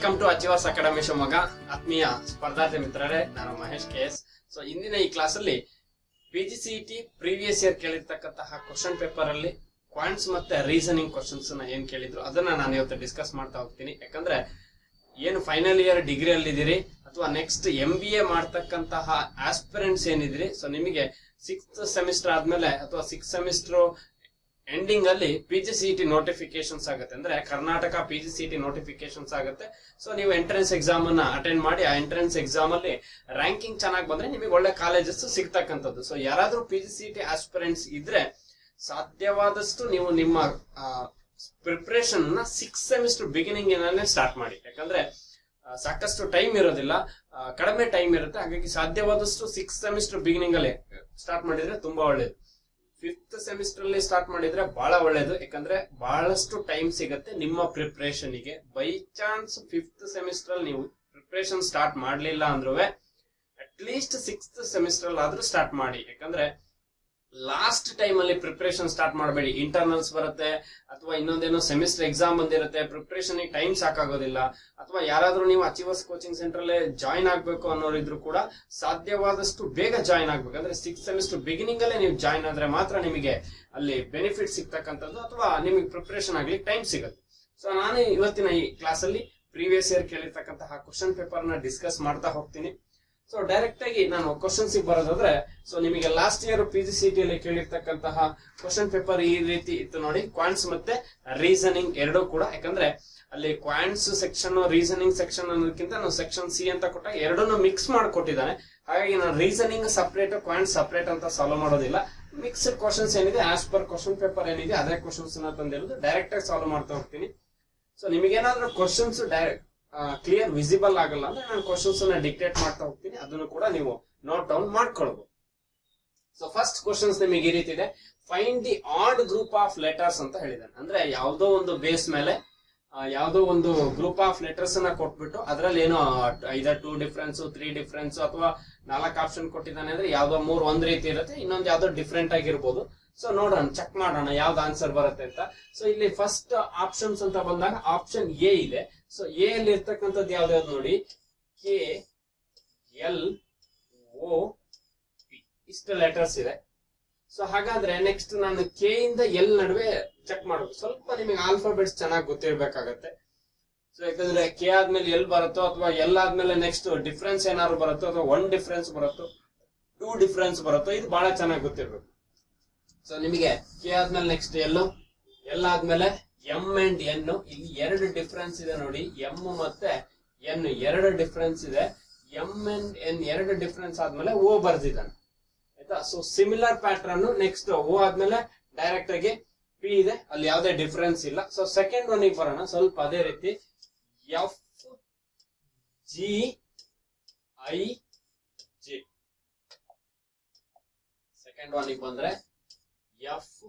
Welcome to Achievers Academy Shivamogga. ಆತ್ಮೀಯ ಸ್ಪರ್ಧಾರ್ಥಿ ಮಿತ್ರರೇ, ನಾನು ಮಹೇಶ್ KS. ಸೊ ಇಂದಿನ ಈ ಕ್ಲಾಸ್ ಅಲ್ಲಿ PGCET ಪ್ರೀವಿಯಸ್ ಇಯರ್ ಕೇಳಿರ್ತಕ್ಕಂತಹ ಕ್ವಶನ್ ಪೇಪರ್ ಅಲ್ಲಿ ಕ್ವಾಂಟ್ಸ್ ಮತ್ತೆ ರೀಸನಿಂಗ್ ಕ್ವಶನ್ಸ್ ಏನ್ ಕೇಳಿದ್ರು ಅದನ್ನ ನಾನು ಇವತ್ತು ಡಿಸ್ಕಸ್ ಮಾಡ್ತಾ ಹೋಗ್ತೀನಿ. ಯಾಕಂದ್ರೆ ಏನು ಫೈನಲ್ ಇಯರ್ ಡಿಗ್ರಿ ಅಲ್ಲಿ ಇದೀರಿ ಅಥವಾ ನೆಕ್ಸ್ಟ್ MBA ಮಾಡ್ತಕ್ಕಂತಹ ಆಸ್ಪಿರೆಂಟ್ಸ್ ಏನಿದ್ರಿ, ಸೊ ನಿಮಗೆ 6th ಸೆಮಿಸ್ಟರ್ ಆದ್ಮೇಲೆ ಅಥವಾ 6th ಸೆಮಿಸ್ಟರ್ ಎಂಡಿಂಗ್ ಅಲ್ಲಿ PGCET ನೋಟಿಫಿಕೇಶನ್ಸ್ ಆಗುತ್ತೆ. ಅಂದ್ರೆ ಕರ್ನಾಟಕ PGCET ನೋಟಿಫಿಕೇಶನ್ಸ್ ಆಗುತ್ತೆ. ಸೊ ನೀವು ಎಂಟ್ರೆನ್ಸ್ ಎಕ್ಸಾಮ್ ಅನ್ನ ಅಟೆಂಡ್ ಮಾಡಿ ಆ ಎಂಟ್ರೆನ್ಸ್ ಎಕ್ಸಾಮ್ ಅಲ್ಲಿ ರ್ಯಾಂಕಿಂಗ್ ಚೆನ್ನಾಗಿ ಬಂದ್ರೆ ನಿಮಗೆ ಒಳ್ಳೆ ಕಾಲೇಜಸ್ ಸಿಗ್ತಕ್ಕಂಥದ್ದು. ಸೊ ಯಾರಾದ್ರೂ PGCET ಆಸ್ಪಿರೆಂಟ್ಸ್ ಇದ್ರೆ ಸಾಧ್ಯವಾದಷ್ಟು ನೀವು ನಿಮ್ಮ ಪ್ರಿಪರೇಷನ್ ನ 6th ಸೆಮಿಸ್ಟರ್ ಬಿಗಿನಿಂಗ್ ಏನೇ ಸ್ಟಾರ್ಟ್ ಮಾಡಿ. ಯಾಕಂದ್ರೆ ಸಾಕಷ್ಟು ಟೈಮ್ ಇರೋದಿಲ್ಲ, ಕಡಿಮೆ ಟೈಮ್ ಇರುತ್ತೆ. ಹಾಗಾಗಿ ಸಾಧ್ಯವಾದಷ್ಟು 6th ಸೆಮಿಸ್ಟರ್ ಬಿಗಿನಿಂಗ್ ಅಲ್ಲಿ ಸ್ಟಾರ್ಟ್ ಮಾಡಿದ್ರೆ ತುಂಬಾ ಒಳ್ಳೇದು. 5th ಸೆಮಿಸ್ಟರ್ ಅಲ್ಲಿ ಸ್ಟಾರ್ಟ್ ಮಾಡಿದ್ರೆ ಬಹಳ ಒಳ್ಳೇದು. ಯಾಕಂದ್ರೆ ಬಹಳಷ್ಟು ಟೈಮ್ ಸಿಗುತ್ತೆ ನಿಮ್ಮ ಪ್ರಿಪರೇಷನ್ ಗೆ. ಬೈ ಚಾನ್ಸ್ 5th ಸೆಮಿಸ್ಟರ್ ಅಲ್ಲಿ ನೀವು ಪ್ರಿಪರೇಷನ್ ಸ್ಟಾರ್ಟ್ ಮಾಡ್ಲಿಲ್ಲ ಅಂದ್ರೂ ಅಟ್ ಲೀಸ್ಟ್ 6th ಸೆಮಿಸ್ಟರ್ ಅಲ್ಲಿ ಆದ್ರೂ ಸ್ಟಾರ್ಟ್ ಮಾಡಿ. ಯಾಕಂದ್ರೆ ಲಾಸ್ಟ್ ಟೈಮ್ ಅಲ್ಲಿ ಪ್ರಿಪರೇಷನ್ ಸ್ಟಾರ್ಟ್ ಮಾಡಬೇಡಿ. ಇಂಟರ್ನಲ್ಸ್ ಬರುತ್ತೆ ಅಥವಾ ಇನ್ನೊಂದೇನೋ ಸೆಮಿಸ್ಟರ್ ಎಕ್ಸಾಮ್ ಬಂದಿರುತ್ತೆ, ಪ್ರಿಪರೇಷನ್ ಟೈಮ್ ಸಾಕಾಗೋದಿಲ್ಲ. ಅಥವಾ ಯಾರಾದ್ರೂ ನೀವು ಅಚೀವರ್ಸ್ ಕೋಚಿಂಗ್ ಸೆಂಟರ್ ಅಲ್ಲಿ ಜಾಯಿನ್ ಆಗ್ಬೇಕು ಅನ್ನೋರಿದ್ರು ಕೂಡ ಸಾಧ್ಯವಾದಷ್ಟು ಬೇಗ ಜಾಯಿನ್ ಆಗ್ಬೇಕು. ಅಂದ್ರೆ 6th ಸೆಮಿಸ್ಟರ್ ಬಿಗಿನಿಂಗ್ ಅಲ್ಲೇ ನೀವು ಜಾಯಿನ್ ಆದ್ರೆ ಮಾತ್ರ ನಿಮಗೆ ಅಲ್ಲಿ ಬೆನಿಫಿಟ್ ಸಿಗ್ತಕ್ಕಂಥದ್ದು ಅಥವಾ ನಿಮಗೆ ಪ್ರಿಪರೇಷನ್ ಆಗ್ಲಿಕ್ಕೆ ಟೈಮ್ ಸಿಗುತ್ತೆ. ಸೊ ನಾನು ಇವತ್ತಿನ ಈ ಕ್ಲಾಸ್ ಅಲ್ಲಿ ಪ್ರೀವಿಯಸ್ ಇಯರ್ ಕೇಳಿರ್ತಕ್ಕಂತಹ ಕ್ವಶನ್ ಪೇಪರ್ ನ ಡಿಸ್ಕಸ್ ಮಾಡ್ತಾ ಹೋಗ್ತೀನಿ. ಸೊ ಡೈರೆಕ್ಟ್ ಆಗಿ ನಾನು ಕ್ವಶನ್ಸ್ ಬರೋದಾದ್ರೆ, ಸೊ ನಿಮಗೆ ಲಾಸ್ಟ್ ಇಯರ್ PGCET ಅಲ್ಲಿ ಕೇಳಿರ್ತಕ್ಕಂತಹ ಕ್ವಶನ್ ಪೇಪರ್ ಈ ರೀತಿ ಇತ್ತು ನೋಡಿ. ಕ್ವಾಂಟ್ಸ್ ಮತ್ತೆ ರೀಸನಿಂಗ್ ಎರಡೂ ಕೂಡ. ಯಾಕಂದ್ರೆ ಅಲ್ಲಿ ಕ್ವಾಂಟ್ಸ್ ಸೆಕ್ಷನ್ ರೀಸನಿಂಗ್ ಸೆಕ್ಷನ್ ಅನ್ನೋದಕ್ಕಿಂತ ನಾವು ಸೆಕ್ಷನ್ C ಅಂತ ಕೊಟ್ಟಾಗ ಎರಡನ್ನು ಮಿಕ್ಸ್ ಮಾಡಿಕೊಟ್ಟಿದ್ದಾನೆ. ಹಾಗಾಗಿ ನಾನು ರೀಸನಿಂಗ್ ಸಪರೇಟ್ ಕ್ವಾಂಟ್ಸ್ ಸಪರೇಟ್ ಅಂತ ಸಾಲ್ವ್ ಮಾಡೋದಿಲ್ಲ. ಮಿಕ್ಸ್ಡ್ ಕ್ವಶನ್ಸ್ ಏನಿದೆ ಆಸ್ ಪರ್ ಕ್ವಶನ್ ಪೇಪರ್ ಏನಿದೆ ಅದೇ ಕ್ವಶನ್ಸ್ ತಂದಿರೋದು ಡೈರೆಕ್ಟ್ ಆಗಿ ಸಾಲ್ವ್ ಮಾಡ್ತಾ ಹೋಗ್ತೀನಿ. ಸೊ ನಿಮಗೇನಾದ್ರೂ ಕ್ವಶನ್ಸ್ ಡೈರೆಕ್ಟ್ ಕ್ಲಿಯರ್ ವಿಸಿಬಲ್ ಆಗಲ್ಲ ಅಂದ್ರೆ ನಾನು ಕ್ವಶನ್ಸ್ ಅನ್ನ ಡಿಕ್ಟೇಟ್ ಮಾಡ್ತಾ ಹೋಗ್ತೀನಿ, ಅದನ್ನು ಕೂಡ ನೀವು ನೋಟ್ ಡೌನ್ ಮಾಡ್ಕೊಳ್ಬಹುದು. ಸೊ ಫಸ್ಟ್ ಕ್ವಶನ್ಸ್ ನಿಮಗೆ ಈ ರೀತಿ ಇದೆ. Find the odd group of letters ಅಂತ ಹೇಳಿದಾನೆ. ಅಂದ್ರೆ ಯಾವುದೋ ಒಂದು ಬೇಸ್ ಮೇಲೆ ಯಾವುದೋ ಒಂದು ಗ್ರೂಪ್ ಆಫ್ ಲೆಟರ್ಸ್ ಅನ್ನ ಕೊಟ್ಬಿಟ್ಟು ಅದರಲ್ಲಿ ಏನೋ ಐದರ್ 2 ಡಿಫರೆನ್ಸ್ 3 ಡಿಫರೆನ್ಸ್ ಅಥವಾ 4 ಆಪ್ಷನ್ ಕೊಟ್ಟಿದ್ದಾನೆ. ಅಂದ್ರೆ ಯಾವ್ದೋ 3 ಒಂದ್ ರೀತಿ ಇರುತ್ತೆ, ಇನ್ನೊಂದು ಯಾವ್ದೋ ಡಿಫ್ರೆಂಟ್ ಆಗಿರ್ಬೋದು. ಸೊ ನೋಡೋಣ, ಚೆಕ್ ಮಾಡೋಣ ಯಾವ್ದು ಆನ್ಸರ್ ಬರುತ್ತೆ ಅಂತ. ಸೊ ಇಲ್ಲಿ ಫಸ್ಟ್ ಆಪ್ಷನ್ಸ್ ಅಂತ ಬಂದಾಗ ಆಪ್ಷನ್ A ಇದೆ. ಸೊ ಎ ಅಲ್ಲಿ ಇರ್ತಕ್ಕಂಥದ್ದು ಯಾವ್ದಾವ್ದು ನೋಡಿ, KLOP ಇಷ್ಟು ಲೆಟರ್ಸ್ ಇದೆ. ಸೊ ಹಾಗಾದ್ರೆ ನೆಕ್ಸ್ಟ್ ನಾನು K ಇಂದ L ನಡುವೆ ಚೆಕ್ ಮಾಡಬೇಕು. ಸ್ವಲ್ಪ ನಿಮಗೆ ಆಲ್ಫಾಬೆಟ್ಸ್ ಚೆನ್ನಾಗಿ ಗೊತ್ತಿರ್ಬೇಕಾಗತ್ತೆ. ಸೊ ಯಾಕಂದ್ರೆ K ಆದ್ಮೇಲೆ L ಬರುತ್ತೋ ಅಥವಾ L ಆದ್ಮೇಲೆ ನೆಕ್ಸ್ಟ್ ಡಿಫ್ರೆನ್ಸ್ ಏನಾದ್ರು ಬರುತ್ತೋ ಅಥವಾ 1 ಡಿಫ್ರೆನ್ಸ್ ಬರುತ್ತೋ 2 ಡಿಫ್ರೆನ್ಸ್ ಬರುತ್ತೋ ಇದು ಬಹಳ ಚೆನ್ನಾಗಿ ಗೊತ್ತಿರ್ಬೇಕು. ಸೊ ನಿಮಗೆ K ಆದ್ಮೇಲೆ ನೆಕ್ಸ್ಟ್ L ಆದ್ಮೇಲೆ M ಅಂಡ್ N. ಇಲ್ಲಿ 2 ಡಿಫರೆನ್ಸ್ ಇದೆ ನೋಡಿ, M ಮತ್ತೆ N 2 ಡಿಫರೆನ್ಸ್ ಇದೆ. M ಅಂಡ್ N 2 ಡಿಫರೆನ್ಸ್ ಆದ್ಮೇಲೆ O ಬರ್ದಿದ್ದಾನೆ, ಆಯ್ತಾ. So similar pattern next O ಆದ್ಮೇಲೆ ಡೈರೆಕ್ಟ್ ಆಗಿ P ಇದೆ, ಅಲ್ಲಿ ಯಾವುದೇ ಡಿಫರೆನ್ಸ್ ಇಲ್ಲ. ಸೊ ಸೆಕೆಂಡ್ ಒನ್ ಗೆ ಬರೋಣ. ಸ್ವಲ್ಪ ಅದೇ ರೀತಿ FGIJ. ಸೆಕೆಂಡ್ ಒನ್ ಗೆ ಬಂದ್ರೆ FGIJ.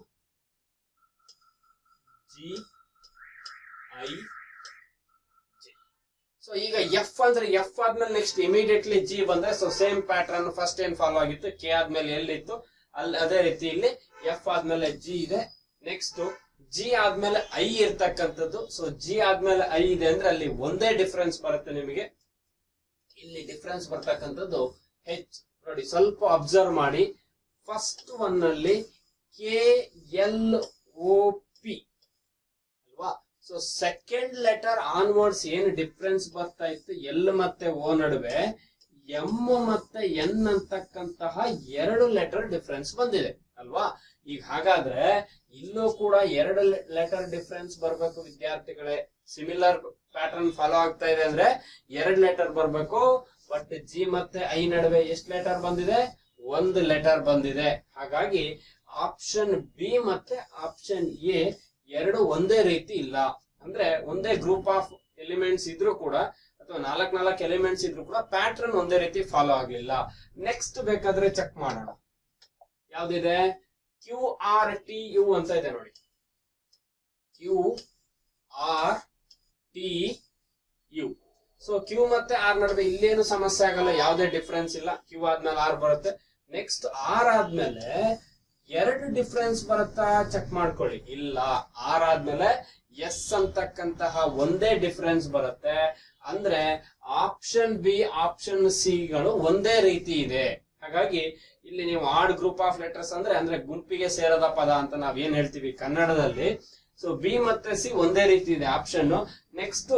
ಸೊ ಈಗ F ಅಂದ್ರೆ F ಆದ್ಮೇಲೆ ನೆಕ್ಸ್ಟ್ ಇಮಿಡಿಯೇಟ್ಲಿ G ಬಂದ್ರೆ, ಸೊ ಸೇಮ್ ಪ್ಯಾಟರ್ನ್ ಫಸ್ಟ್ ಏನ್ ಫಾಲೋ ಆಗಿತ್ತು, K ಆದ್ಮೇಲೆ L ಇತ್ತು, ಅಲ್ಲಿ ಅದೇ ರೀತಿ ಇಲ್ಲಿ F ಆದ್ಮೇಲೆ G ಇದೆ. ನೆಕ್ಸ್ಟ್ G ಆದ್ಮೇಲೆ I ಇರ್ತಕ್ಕಂಥದ್ದು. ಸೊ G ಆದ್ಮೇಲೆ I ಇದೆ ಅಂದ್ರೆ ಅಲ್ಲಿ ಒಂದೇ ಡಿಫರೆನ್ಸ್ ಬರುತ್ತೆ ನಿಮಗೆ. ಇಲ್ಲಿ ಡಿಫರೆನ್ಸ್ ಬರ್ತಕ್ಕಂಥದ್ದು H ನೋಡಿ, ಸ್ವಲ್ಪ ಅಬ್ಸರ್ವ್ ಮಾಡಿ. ಫಸ್ಟ್ ಒನ್ ಅಲ್ಲಿ KLOP ಅಲ್ವಾ. ಸೊ ಸೆಕೆಂಡ್ ಲೆಟರ್ ಆನ್ವರ್ಡ್ಸ್ ಏನು ಡಿಫರೆನ್ಸ್ ಬರ್ತಾ ಇತ್ತು L ಮತ್ತೆ O ನಡುವೆ, M ಮತ್ತೆ N ಅಂತಕ್ಕಂತಹ 2 ಲೆಟರ್ ಡಿಫರೆನ್ಸ್ ಬಂದಿದೆ ಅಲ್ವಾ. ಈಗ ಹಾಗಾದ್ರೆ ಇಲ್ಲೂ ಕೂಡ 2 ಲೆಟರ್ ಡಿಫರೆನ್ಸ್ ಬರ್ಬೇಕು ವಿದ್ಯಾರ್ಥಿಗಳೇ. ಸಿಮಿಲರ್ ಪ್ಯಾಟರ್ನ್ ಫಾಲೋ ಆಗ್ತಾ ಇದೆ ಅಂದ್ರೆ 2 ಲೆಟರ್ ಬರ್ಬೇಕು. ಬಟ್ G ಮತ್ತೆ I ನಡುವೆ ಎಷ್ಟು ಲೆಟರ್ ಬಂದಿದೆ, 1 ಲೆಟರ್ ಬಂದಿದೆ. ಹಾಗಾಗಿ ಆಪ್ಷನ್ B ಮತ್ತೆ ಆಪ್ಷನ್ A 2 ಒಂದೇ ರೀತಿ ಇಲ್ಲ. ಅಂದ್ರೆ ಒಂದೇ ಗ್ರೂಪ್ ಆಫ್ ಎಲಿಮೆಂಟ್ಸ್ ಇದ್ರೂ ಕೂಡ ಅಥವಾ 4 ಎಲಿಮೆಂಟ್ಸ್ ಇದ್ರೂ ಕೂಡ ಪ್ಯಾಟರ್ನ್ ಒಂದೇ ರೀತಿ ಫಾಲೋ ಆಗ್ಲಿಲ್ಲ. ನೆಕ್ಸ್ಟ್ ಬೇಕಾದ್ರೆ ಚೆಕ್ ಮಾಡೋಣ, ಯಾವ್ದಿದೆ QRTU ಅಂತ ಇದೆ ನೋಡಿ. QRTU. ಸೊ Q ಮತ್ತೆ R ನಡುವೆ ಇಲ್ಲೇನು ಸಮಸ್ಯೆ ಆಗಲ್ಲ, ಯಾವುದೇ ಡಿಫರೆನ್ಸ್ ಇಲ್ಲ. Q ಆದ್ಮೇಲೆ R ಬರುತ್ತೆ. ನೆಕ್ಸ್ಟ್ R ಆದ್ಮೇಲೆ 2 ಡಿಫರೆನ್ಸ್ ಬರುತ್ತಾ ಚೆಕ್ ಮಾಡ್ಕೊಳ್ಳಿ. ಇಲ್ಲ, R ಆದ್ಮೇಲೆ S ಅಂತಕ್ಕಂತಹ ಒಂದೇ ಡಿಫರೆನ್ಸ್ ಬರುತ್ತೆ. ಅಂದ್ರೆ ಆಪ್ಷನ್ ಬಿ ಆಪ್ಷನ್ ಸಿ ಗಳು ಒಂದೇ ರೀತಿ ಇದೆ. ಹಾಗಾಗಿ ಇಲ್ಲಿ ನೀವು ಆಡ್ ಗ್ರೂಪ್ ಆಫ್ ಲೆಟರ್ಸ್ ಅಂದ್ರೆ ಗುಂಪಿಗೆ ಸೇರದ ಪದ ಅಂತ ನಾವ್ ಏನ್ ಹೇಳ್ತೀವಿ ಕನ್ನಡದಲ್ಲಿ. ಸೊ ಬಿ ಮತ್ತೆ ಸಿ ಒಂದೇ ರೀತಿ ಇದೆ ಆಪ್ಷನ್. ನೆಕ್ಸ್ಟ್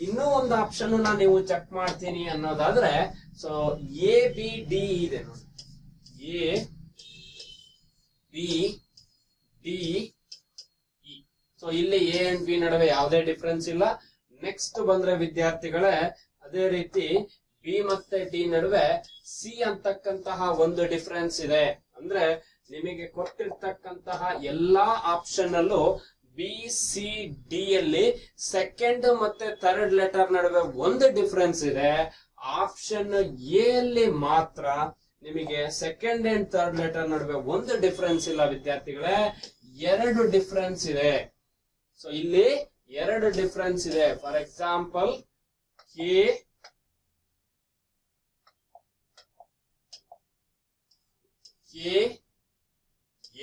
ಇನ್ನೂ ಒಂದು ಆಪ್ಷನ್ ನೀವು ಚೆಕ್ ಮಾಡ್ತೀನಿ ಅನ್ನೋದಾದ್ರೆ, ಸೊ ಎ ಬಿ ಡಿ ಇದೆ ನೋಡಿ, A B D E. So ಇಲ್ಲಿ ಎ ಅಂಡ್ ಬಿ ನಡುವೆ ಯಾವುದೇ ಡಿಫರೆನ್ಸ್ ಇಲ್ಲ. ನೆಕ್ಸ್ಟ್ ಬಂದ್ರೆ ವಿದ್ಯಾರ್ಥಿಗಳೇ, ಅದೇ ರೀತಿ ಬಿ ಮತ್ತೆ ಡಿ ನಡುವೆ ಸಿ ಅಂತಕ್ಕಂತಹ ಒಂದು ಡಿಫರೆನ್ಸ್ ಇದೆ. ಅಂದ್ರೆ ನಿಮಗೆ ಕೊಟ್ಟಿರ್ತಕ್ಕಂತಹ ಎಲ್ಲಾ ಆಪ್ಷನ್ ಅಲ್ಲೂ ಬಿ ಸಿ ಡಿ ಯಲ್ಲಿ ಸೆಕೆಂಡ್ ಮತ್ತೆ ಥರ್ಡ್ ಲೆಟರ್ ನಡುವೆ ಒಂದು ಡಿಫರೆನ್ಸ್ ಇದೆ. ಆಪ್ಷನ್ ಎ ಅಲ್ಲಿ ಮಾತ್ರ ನಿಮಗೆ ಸೆಕೆಂಡ್ ಅಂಡ್ ಥರ್ಡ್ ಲೆಟರ್ ನಡುವೆ ಒಂದು ಡಿಫರೆನ್ಸ್ ಇಲ್ಲ ವಿದ್ಯಾರ್ಥಿಗಳೇ, ಎರಡು ಡಿಫರೆನ್ಸ್ ಇದೆ. ಸೊ ಇಲ್ಲಿ ಎರಡು ಡಿಫರೆನ್ಸ್ ಇದೆ. For example K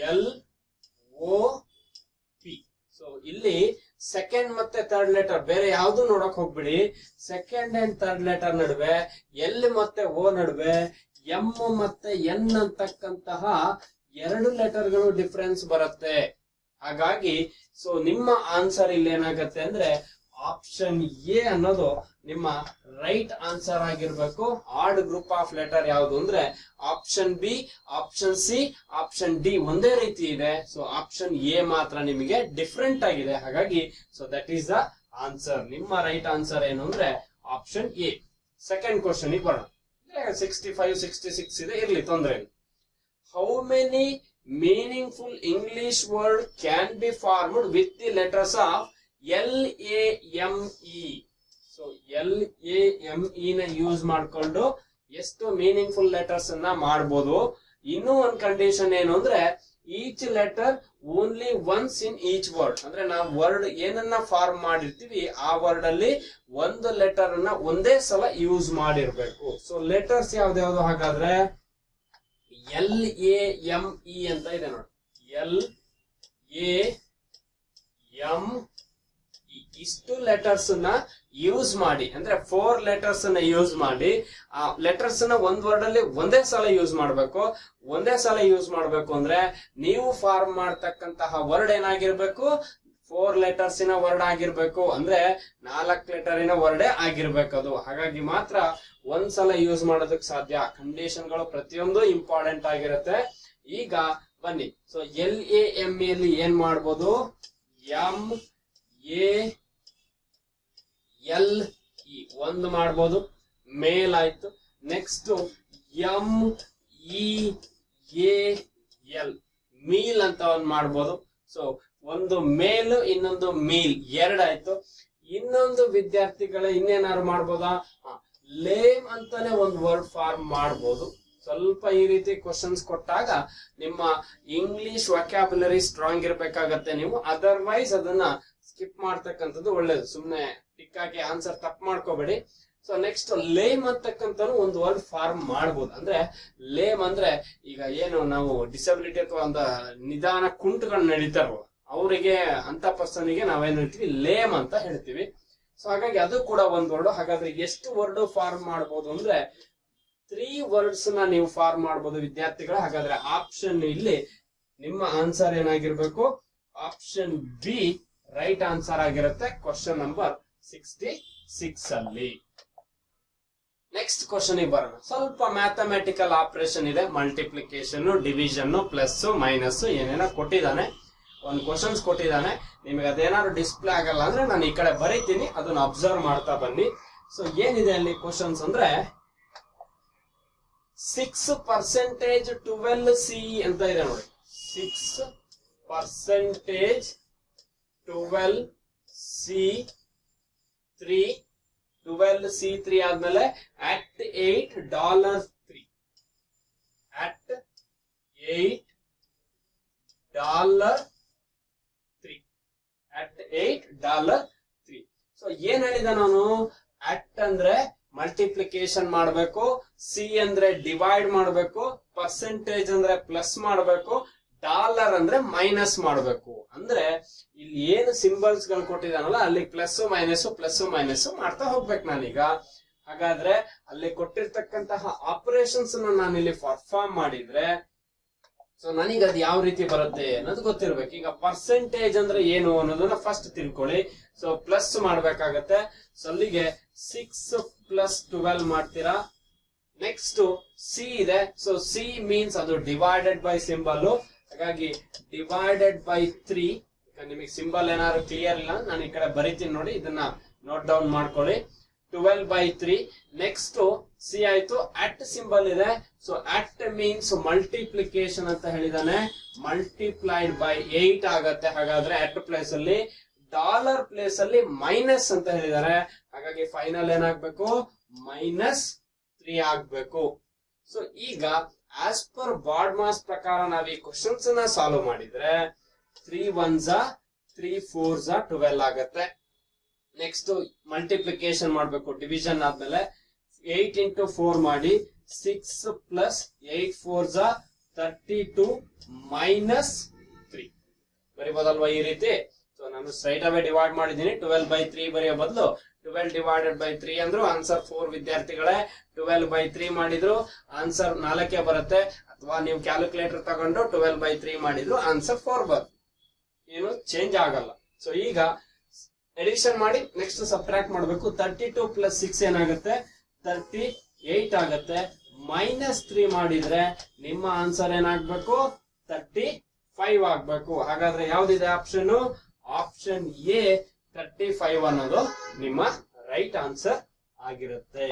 L O P. So ಇಲ್ಲಿ ಸೆಕೆಂಡ್ ಮತ್ತೆ ಥರ್ಡ್ ಲೆಟರ್ ಬೇರೆ ಯಾವ್ದು ನೋಡಕ್ ಹೋಗ್ಬಿಡಿ. ಸೆಕೆಂಡ್ ಅಂಡ್ ಥರ್ಡ್ ಲೆಟರ್ ನಡುವೆ ಎಲ್ ಮತ್ತೆ ಓ ನಡುವೆ ಎಂ ಮತ್ತೆ ಎನ್ ಅಂತಕ್ಕಂತಹ ಎರಡು ಲೆಟರ್ಗಳು ಡಿಫರೆನ್ಸ್ ಬರುತ್ತೆ. ಹಾಗಾಗಿ ಸೊ ನಿಮ್ಮ ಆನ್ಸರ್ ಇಲ್ಲಿ ಏನಾಗತ್ತೆ ಅಂದ್ರೆ ಆಪ್ಷನ್ ಎ ಅನ್ನೋದು ನಿಮ್ಮ ರೈಟ್ ಆನ್ಸರ್ ಆಗಿರ್ಬೇಕು. ಆಡ್ ಗ್ರೂಪ್ ಆಫ್ ಲೆಟರ್ ಯಾವುದು ಅಂದ್ರೆ option B, option C, option D ಒಂದೇ ರೀತಿ ಇದೆ. ಸೊ ಆಪ್ಷನ್ ಎ ಮಾತ್ರ ನಿಮಗೆ ಡಿಫರೆಂಟ್ ಆಗಿದೆ. ಹಾಗಾಗಿ so that is the answer. ನಿಮ್ಮ ರೈಟ್ ಆನ್ಸರ್ ಏನು ಅಂದ್ರೆ ಆಪ್ಷನ್ ಎ. ಸೆಕೆಂಡ್ ಕ್ವಶನ್ ಬರೋಣ. 65, 66 ಇದೆ, ಇರ್ಲಿ ತೊಂದ್ರೆ ಇಲ್ಲ. How many meaningful English word can be formed with the letters of LAME. So LAME ನ ಯೂಸ್ ಮಾಡ್ಕೊಂಡು ಎಷ್ಟು ಮೀನಿಂಗ್ಫುಲ್ ಲೆಟರ್ಸ್ ಅನ್ನ ಮಾಡಬಹುದು. ಇನ್ನೂ ಒಂದು ಕಂಡೀಷನ್ ಏನು ಅಂದ್ರೆ each letter only once in each word. ಅಂದ್ರೆ ನಾವು ವರ್ಡ್ ಏನನ್ನ ಫಾರ್ಮ್ ಮಾಡಿರ್ತೀವಿ ಆ ವರ್ಡ್ ಅಲ್ಲಿ ಒಂದು ಲೆಟರ್ ಅನ್ನ ಒಂದೇ ಸಲ ಯೂಸ್ ಮಾಡಿರ್ಬೇಕು. ಸೊ ಲೆಟರ್ಸ್ ಯಾವ್ದು ಹಾಗಾದ್ರೆ LAME ಅಂತ ಇದೆ ನೋಡಿ, LAME. ಇಷ್ಟು ಲೆಟರ್ಸ್ ನ ಯೂಸ್ ಮಾಡಿ, ಅಂದ್ರೆ 4 ಲೆಟರ್ಸ್ ನ ಯೂಸ್ ಮಾಡಿ ಆ ಲೆಟರ್ಸ್ ನ ಒಂದ್ ವರ್ಡ್ ಅಲ್ಲಿ ಒಂದೇ ಸಲ ಯೂಸ್ ಮಾಡ್ಬೇಕು. ಒಂದೇ ಸಲ ಯೂಸ್ ಮಾಡ್ಬೇಕು ಅಂದ್ರೆ ನೀವು ಫಾರ್ಮ್ ಮಾಡ್ತಕ್ಕಂತಹ ವರ್ಡ್ ಏನಾಗಿರ್ಬೇಕು, 4 ಲೆಟರ್ಸಿನ ವರ್ಡ್ ಆಗಿರ್ಬೇಕು. ಅಂದ್ರೆ 4 ಲೆಟರಿನ ವರ್ಡೇ ಆಗಿರ್ಬೇಕು ಅದು. ಹಾಗಾಗಿ ಮಾತ್ರ ಒಂದ್ಸಲ ಯೂಸ್ ಮಾಡೋದಕ್ಕೆ ಸಾಧ್ಯ. ಕಂಡೀಷನ್ ಗಳು ಪ್ರತಿಯೊಂದು ಇಂಪಾರ್ಟೆಂಟ್ ಆಗಿರುತ್ತೆ. ಈಗ ಬನ್ನಿ, ಸೊ LAME ಅಲ್ಲಿ ಏನ್ ಮಾಡ್ಬೋದು, MEALE ಒಂದು ಮಾಡ್ಬೋದು, ಮೇಲ್ ಆಯ್ತು. ನೆಕ್ಸ್ಟ್ MEAL ಮೀಲ್ ಅಂತ ಒಂದ್ ಮಾಡ್ಬೋದು. ಸೊ ಒಂದು ಮೇಲ್ ಇನ್ನೊಂದು ಮೀಲ್ ಎರಡಾಯ್ತು. ಇನ್ನೊಂದು ವಿದ್ಯಾರ್ಥಿಗಳ ಇನ್ನೇನಾದ್ರು ಮಾಡ್ಬೋದಾ, ಲೇಮ್ ಅಂತಾನೆ ಒಂದು ವರ್ಡ್ ಫಾರ್ಮ್ ಮಾಡ್ಬೋದು. ಸ್ವಲ್ಪ ಈ ರೀತಿ ಕ್ವಶನ್ಸ್ ಕೊಟ್ಟಾಗ ನಿಮ್ಮ ಇಂಗ್ಲಿಷ್ ವೊಕ್ಯಾಬ್ಯುಲರಿ ಸ್ಟ್ರಾಂಗ್ ಇರ್ಬೇಕಾಗತ್ತೆ. ನೀವು ಅದರ್ವೈಸ್ ಅದನ್ನ ಸ್ಕಿಪ್ ಮಾಡ್ತಕ್ಕಂಥದ್ದು ಒಳ್ಳೇದು. ಸುಮ್ನೆ ಟಿಕ್ ಹಾಕಿ ಆನ್ಸರ್ ತಪ್ಪು ಮಾಡ್ಕೋಬೇಡಿ. ಸೊ ನೆಕ್ಸ್ಟ್ ಲೇಮ್ ಅಂತಕ್ಕಂಥ ಒಂದು ವರ್ಡ್ ಫಾರ್ಮ್ ಮಾಡ್ಬೋದು. ಅಂದ್ರೆ ಲೇಮ್ ಅಂದ್ರೆ ಈಗ ಏನು ನಾವು ಡಿಸಬಿಲಿಟಿ ಅಥವಾ ಒಂದು ನಿಧಾನ ಕುಂಟುಗಳು ನಡೀತಾರೋ ಅವರಿಗೆ ಅಂತ ಪರ್ಸನ್ಗೆ ನಾವೇನ್ ಹೇಳ್ತೀವಿ, ಲೇಮ್ ಅಂತ ಹೇಳ್ತೀವಿ. ಸೊ ಹಾಗಾಗಿ ಅದು ಕೂಡ ಒಂದು ವರ್ಡ್. ಹಾಗಾದ್ರೆ ಎಷ್ಟು ವರ್ಡ್ ಫಾರ್ಮ್ ಮಾಡಬಹುದು ಅಂದ್ರೆ 3 ವರ್ಡ್ಸ್ ನ ನೀವು ಫಾರ್ಮ್ ಮಾಡಬಹುದು ವಿದ್ಯಾರ್ಥಿಗಳ. ಹಾಗಾದ್ರೆ ಆಪ್ಷನ್ ಇಲ್ಲಿ ನಿಮ್ಮ ಆನ್ಸರ್ ಏನಾಗಿರ್ಬೇಕು, ಆಪ್ಷನ್ ಬಿ ರೈಟ್ ಆನ್ಸರ್ ಆಗಿರುತ್ತೆ ಕ್ವಶನ್ ನಂಬರ್ 66 ಅಲ್ಲಿ. ನೆಕ್ಸ್ಟ್ ಕ್ವಶನ್ ಬರೋಣ. ಸ್ವಲ್ಪ ಮ್ಯಾಥಮೆಟಿಕಲ್ ಆಪರೇಷನ್ ಇದೆ, ಮಲ್ಟಿಪ್ಲಿಕೇಶನ್, ಡಿವಿಷನ್, ಪ್ಲಸ್ ಮೈನಸ್ ಏನೇನೋ ಕೊಟ್ಟಿದ್ದಾನೆ. ಒಂದು ಕ್ವಶನ್ಸ್ ಕೊಟ್ಟಿದ್ದಾನೆ. ನಿಮಗೆ ಅದೇನಾದ್ರು ಡಿಸ್ಪ್ಲೇ ಆಗಲ್ಲ ಅಂದ್ರೆ ನಾನು ಈ ಕಡೆ ಬರೀತೀನಿ, ಅದನ್ನ ಅಬ್ಸರ್ವ್ ಮಾಡ್ತಾ ಬನ್ನಿ. ಸೊ ಏನಿದೆ ಅಲ್ಲಿ ಕ್ವಶನ್ಸ್ ಅಂದ್ರೆ 6% 12C ಅಂತ ಇದೆ ನೋಡಿ. 6% 12C3 12C3 ಆದ್ಮೇಲೆ at $8 at $8 ಸೊ ಏನ್ ಹೇಳಿದ ನಾನು, ಅಟ್ ಅಂದ್ರೆ ಮಲ್ಟಿಪ್ಲಿಕೇಶನ್ ಮಾಡಬೇಕು, ಸಿ ಅಂದ್ರೆ ಡಿವೈಡ್ ಮಾಡಬೇಕು, ಪರ್ಸೆಂಟೇಜ್ ಅಂದ್ರೆ ಪ್ಲಸ್ ಮಾಡಬೇಕು, ಡಾಲರ್ ಅಂದ್ರೆ ಮೈನಸ್ ಮಾಡಬೇಕು. ಅಂದ್ರೆ ಇಲ್ಲಿ ಏನು ಸಿಂಬಲ್ಸ್ ಗಳು ಕೊಟ್ಟಿದಾನಲ್ಲ ಅಲ್ಲಿ ಪ್ಲಸ್ ಮೈನಸ್ ಮಾಡ್ತಾ ಹೋಗ್ಬೇಕು ನಾನೀಗ. ಹಾಗಾದ್ರೆ ಅಲ್ಲಿ ಕೊಟ್ಟಿರ್ತಕ್ಕಂತಹ ಆಪರೇಷನ್ಸ್ ನಾನು ಇಲ್ಲಿ ಪರ್ಫಾರ್ಮ್ ಮಾಡಿದ್ರೆ ಸೊ ನನಗೆ ಅದು ಯಾವ ರೀತಿ ಬರುತ್ತೆ ಅನ್ನೋದು ಗೊತ್ತಿರ್ಬೇಕು. ಈಗ ಪರ್ಸೆಂಟೇಜ್ ಅಂದ್ರೆ ಏನು ಅನ್ನೋದನ್ನ ಫಸ್ಟ್ ತಿಳ್ಕೊಳ್ಳಿ. ಸೊ ಪ್ಲಸ್ ಮಾಡ್ಬೇಕಾಗತ್ತೆ. ಸೊ ಅಲ್ಲಿಗೆ 6 + 12 ಮಾಡ್ತೀರಾ. ನೆಕ್ಸ್ಟ್ ಸಿ ಇದೆ. ಸೊ ಸಿ ಮೀನ್ಸ್ ಅದು ಡಿವೈಡೆಡ್ ಬೈ ಸಿಂಬಲ್. ಹಾಗಾಗಿ ಡಿವೈಡೆಡ್ ಬೈ 3. ನಿಮಗೆ ಸಿಂಬಲ್ ಏನಾದ್ರು ಕ್ಲಿಯರ್ ಇಲ್ಲ ನಾನು ಈ ಕಡೆ ಬರಿತೀನಿ ನೋಡಿ, ಇದನ್ನ ನೋಟ್ ಡೌನ್ ಮಾಡ್ಕೊಳ್ಳಿ. 12/3. ನೆಕ್ಸ್ಟ್ ಸಿ ಆಯ್ತು. ಅಟ್ ಸಿಂಬಲ್ ಇದೆ. ಸೊ ಅಟ್ ಮೀನ್ಸ್ ಮಲ್ಟಿಪ್ಲಿಕೇಶನ್ ಅಂತ ಹೇಳಿದಾನೆ. ಮಲ್ಟಿಪ್ಲೈಡ್ ಬೈ 8 ಆಗತ್ತೆ. ಹಾಗಾದ್ರೆ ಅಟ್ ಪ್ಲೇಸ್ ಅಲ್ಲಿ ಡಾಲರ್ ಪ್ಲೇಸ್ ಅಲ್ಲಿ ಮೈನಸ್ ಅಂತ ಹೇಳಿದಾರೆ. ಹಾಗಾಗಿ ಫೈನಲ್ ಏನಾಗ್ಬೇಕು? -3 ಆಗ್ಬೇಕು. ಸೊ ಈಗ ಆಸ್ ಪರ್ ಬಾಡ್ ಮಾಸ್ ಪ್ರಕಾರ ನಾವ್ ಈ ಕ್ವಶನ್ಸ್ ನ ಸಾಲ್ವ್ ಮಾಡಿದ್ರೆ 3 1s 3 4s 12 ಆಗತ್ತೆ. ನೆಕ್ಸ್ಟ್ ಮಲ್ಟಿಪ್ಲಿಕೇಶನ್ ಮಾಡ್ಬೇಕು ಡಿವಿಷನ್ ಆದ್ಮೇಲೆ 8 × 4 ಮಾಡಿ 6 + 8 4s 32 -3 ಬರೀಬೋದಲ್ವಾ ಈ ರೀತಿ. ಸೊ ನಾನು ಸ್ಟ್ರೈಟ್ ಅವೇ ಡಿವೈಡ್ ಮಾಡಿದ್ದೀನಿ. 12/3 ಬರೆಯೋ ಬದಲು 12/3 ಅಂದ್ರು ಆನ್ಸರ್ 4 ವಿದ್ಯಾರ್ಥಿಗಳೇ. 12/3 ಮಾಡಿದ್ರು ಆನ್ಸರ್ 4 ಬರುತ್ತೆ. ಅಥವಾ ನೀವು ಕ್ಯಾಲ್ಕುಲೇಟರ್ ತಗೊಂಡು 12/3 ಮಾಡಿದ್ರು ಆನ್ಸರ್ 4 ಬರುತ್ತೆ. ಏನು ಚೇಂಜ್ ಆಗಲ್ಲ. ಸೊ ಈಗ ಎಡಿಷನ್ ಮಾಡಿ ನೆಕ್ಸ್ಟ್ ಸಬ್ಟ್ರಾಕ್ಟ್ ಮಾಡಬೇಕು. 32 + 6 ಏನಾಗುತ್ತೆ? 38 ಆಗುತ್ತೆ. -3 ಮಾಡಿದ್ರೆ ನಿಮ್ಮ ಆನ್ಸರ್ ಏನಾಗ್ಬೇಕು? 35 ಆಗ್ಬೇಕು. ಹಾಗಾದ್ರೆ ಯಾವ್ದಿದೆ ಆಪ್ಷನ್? ಆಪ್ಷನ್ ಎ 35 ಅನ್ನೋದು ನಿಮ್ಮ ರೈಟ್ ಆನ್ಸರ್ ಆಗಿರುತ್ತೆ.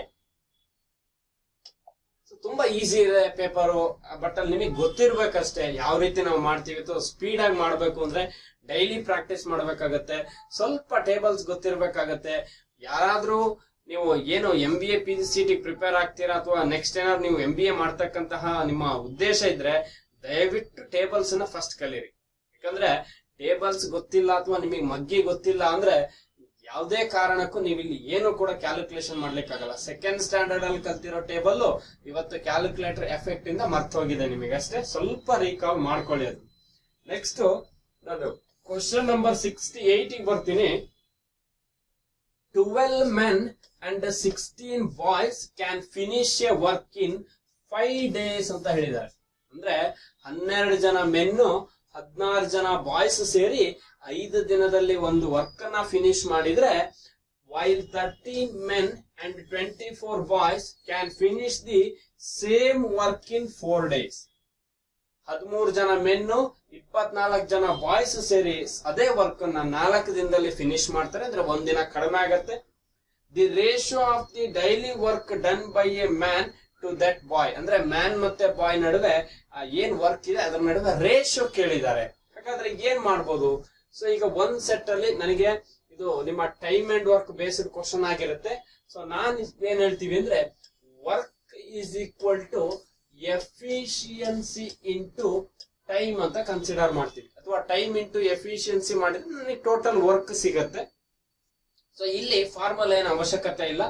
ತುಂಬಾ ಈಸಿ ಇದೆ ಪೇಪರು. ಬಟ್ ಅಲ್ಲಿ ನಿಮಗೆ ಗೊತ್ತಿರ್ಬೇಕಷ್ಟೇ ಯಾವ ರೀತಿ ನಾವು ಮಾಡ್ತೀವಿ. ಸ್ಪೀಡ್ ಆಗಿ ಮಾಡ್ಬೇಕು ಅಂದ್ರೆ ಡೈಲಿ ಪ್ರಾಕ್ಟೀಸ್ ಮಾಡ್ಬೇಕಾಗತ್ತೆ. ಸ್ವಲ್ಪ ಟೇಬಲ್ಸ್ ಗೊತ್ತಿರ್ಬೇಕಾಗತ್ತೆ. ಯಾರಾದ್ರೂ ನೀವು ಏನು MBA PGCET ಪ್ರಿಪೇರ್ ಆಗ್ತೀರಾ ಅಥವಾ ನೆಕ್ಸ್ಟ್ ಏನಾದ್ರು ನೀವು MBA ಮಾಡ್ತಕ್ಕಂತಹ ನಿಮ್ಮ ಉದ್ದೇಶ ಇದ್ರೆ ದಯವಿಟ್ಟು ಟೇಬಲ್ಸ್ ನ ಫಸ್ಟ್ ಕಲೀರಿ. ಯಾಕಂದ್ರೆ ಟೇಬಲ್ಸ್ ಗೊತ್ತಿಲ್ಲ ಅಥವಾ ನಿಮಗೆ ಮಗ್ಗಿ ಗೊತ್ತಿಲ್ಲ ಅಂದ್ರೆ ಯಾವುದೇ ಕಾರಣಕ್ಕೂ ನೀವು ಇಲ್ಲಿ ಏನು ಕೂಡ ಕ್ಯಾಲ್ಕುಲೇಷನ್ ಮಾಡ್ಲಿಕ್ಕಾಗಲ್ಲ. ಸೆಕೆಂಡ್ ಸ್ಟ್ಯಾಂಡರ್ಡ್ ಅಲ್ಲಿ ಕಲ್ತಿರೋ ಟೇಬಲ್ ಇವತ್ತು ಕ್ಯಾಲ್ಕುಲೇಟರ್ ಎಫೆಕ್ಟ್ ಇಂದ ಮರ್ತು ಹೋಗಿದೆ ನಿಮಗೆ ಅಷ್ಟೇ. ಸ್ವಲ್ಪ ರೀಕಾಲ್ ಮಾಡ್ಕೊಳ್ಳಿ ಅದು. ನೆಕ್ಸ್ಟ್ ನಾನು ಕ್ವಶನ್ ನಂಬರ್ 68 ಗೆ ಬರ್ತೀನಿ. 12 men and 16 boys can finish a work in 5 days ಅಂತ ಹೇಳಿದ್ದಾರೆ. ಅಂದ್ರೆ 12 ಜನ ಮೆನ್ನು 16 ಜನ ಬಾಯ್ಸ್ ಸೇರಿ 5 ದಿನದಲ್ಲಿ ಒಂದು ವರ್ಕ್ ಅನ್ನ ಫಿನಿಶ್ ಮಾಡಿದ್ರೆ, while 13 men and 24 boys can finish the same work in 4 days. 13 ಜನ ಮೆನ್ನು 24 ಜನ ಬಾಯ್ಸ್ ಸೇರಿ ಅದೇ ವರ್ಕ್ ಅನ್ನ 4 ದಿನದಲ್ಲಿ ಫಿನಿಶ್ ಮಾಡ್ತಾರೆ. ಅಂದ್ರೆ ಒಂದಿನ ಕಡಿಮೆ ಆಗತ್ತೆ. The ratio of the daily work done by a man to that boy. ಅಂದ್ರೆ ಮ್ಯಾನ್ ಮತ್ತೆ ಬಾಯ್ ನಡುವೆ ಏನ್ ವರ್ಕ್ ಇದೆ ಅದರ ನಡುವೆ ರೇಷಿಯೋ ಕೇಳಿದ್ದಾರೆ. ಹಾಗಾದ್ರೆ ಏನ್ ಮಾಡ್ಬೋದು? ಸೊ ಈಗ ಒಂದ್ ಸೆಟ್ ಅಲ್ಲಿ ನನಗೆ ಇದು ನಿಮ್ಮ time and work based question ಆಗಿರುತ್ತೆ. ಸೊ ನಾನ್ ಏನ್ ಹೇಳ್ತೀವಿ ಅಂದ್ರೆ work is equal to efficiency into time ಅಂತ ಕನ್ಸಿಡರ್ ಮಾಡ್ತೀವಿ. ಅಥವಾ ಟೈಮ್ ಇಂಟು ಎಫಿಷಿಯನ್ಸಿ ಮಾಡಿದ್ರೆ ನನಗೆ ಟೋಟಲ್ ವರ್ಕ್ ಸಿಗತ್ತೆ. ಸೊ ಇಲ್ಲಿ ಫಾರ್ಮಲ್ ಏನು ಅವಶ್ಯಕತೆ ಇಲ್ಲ.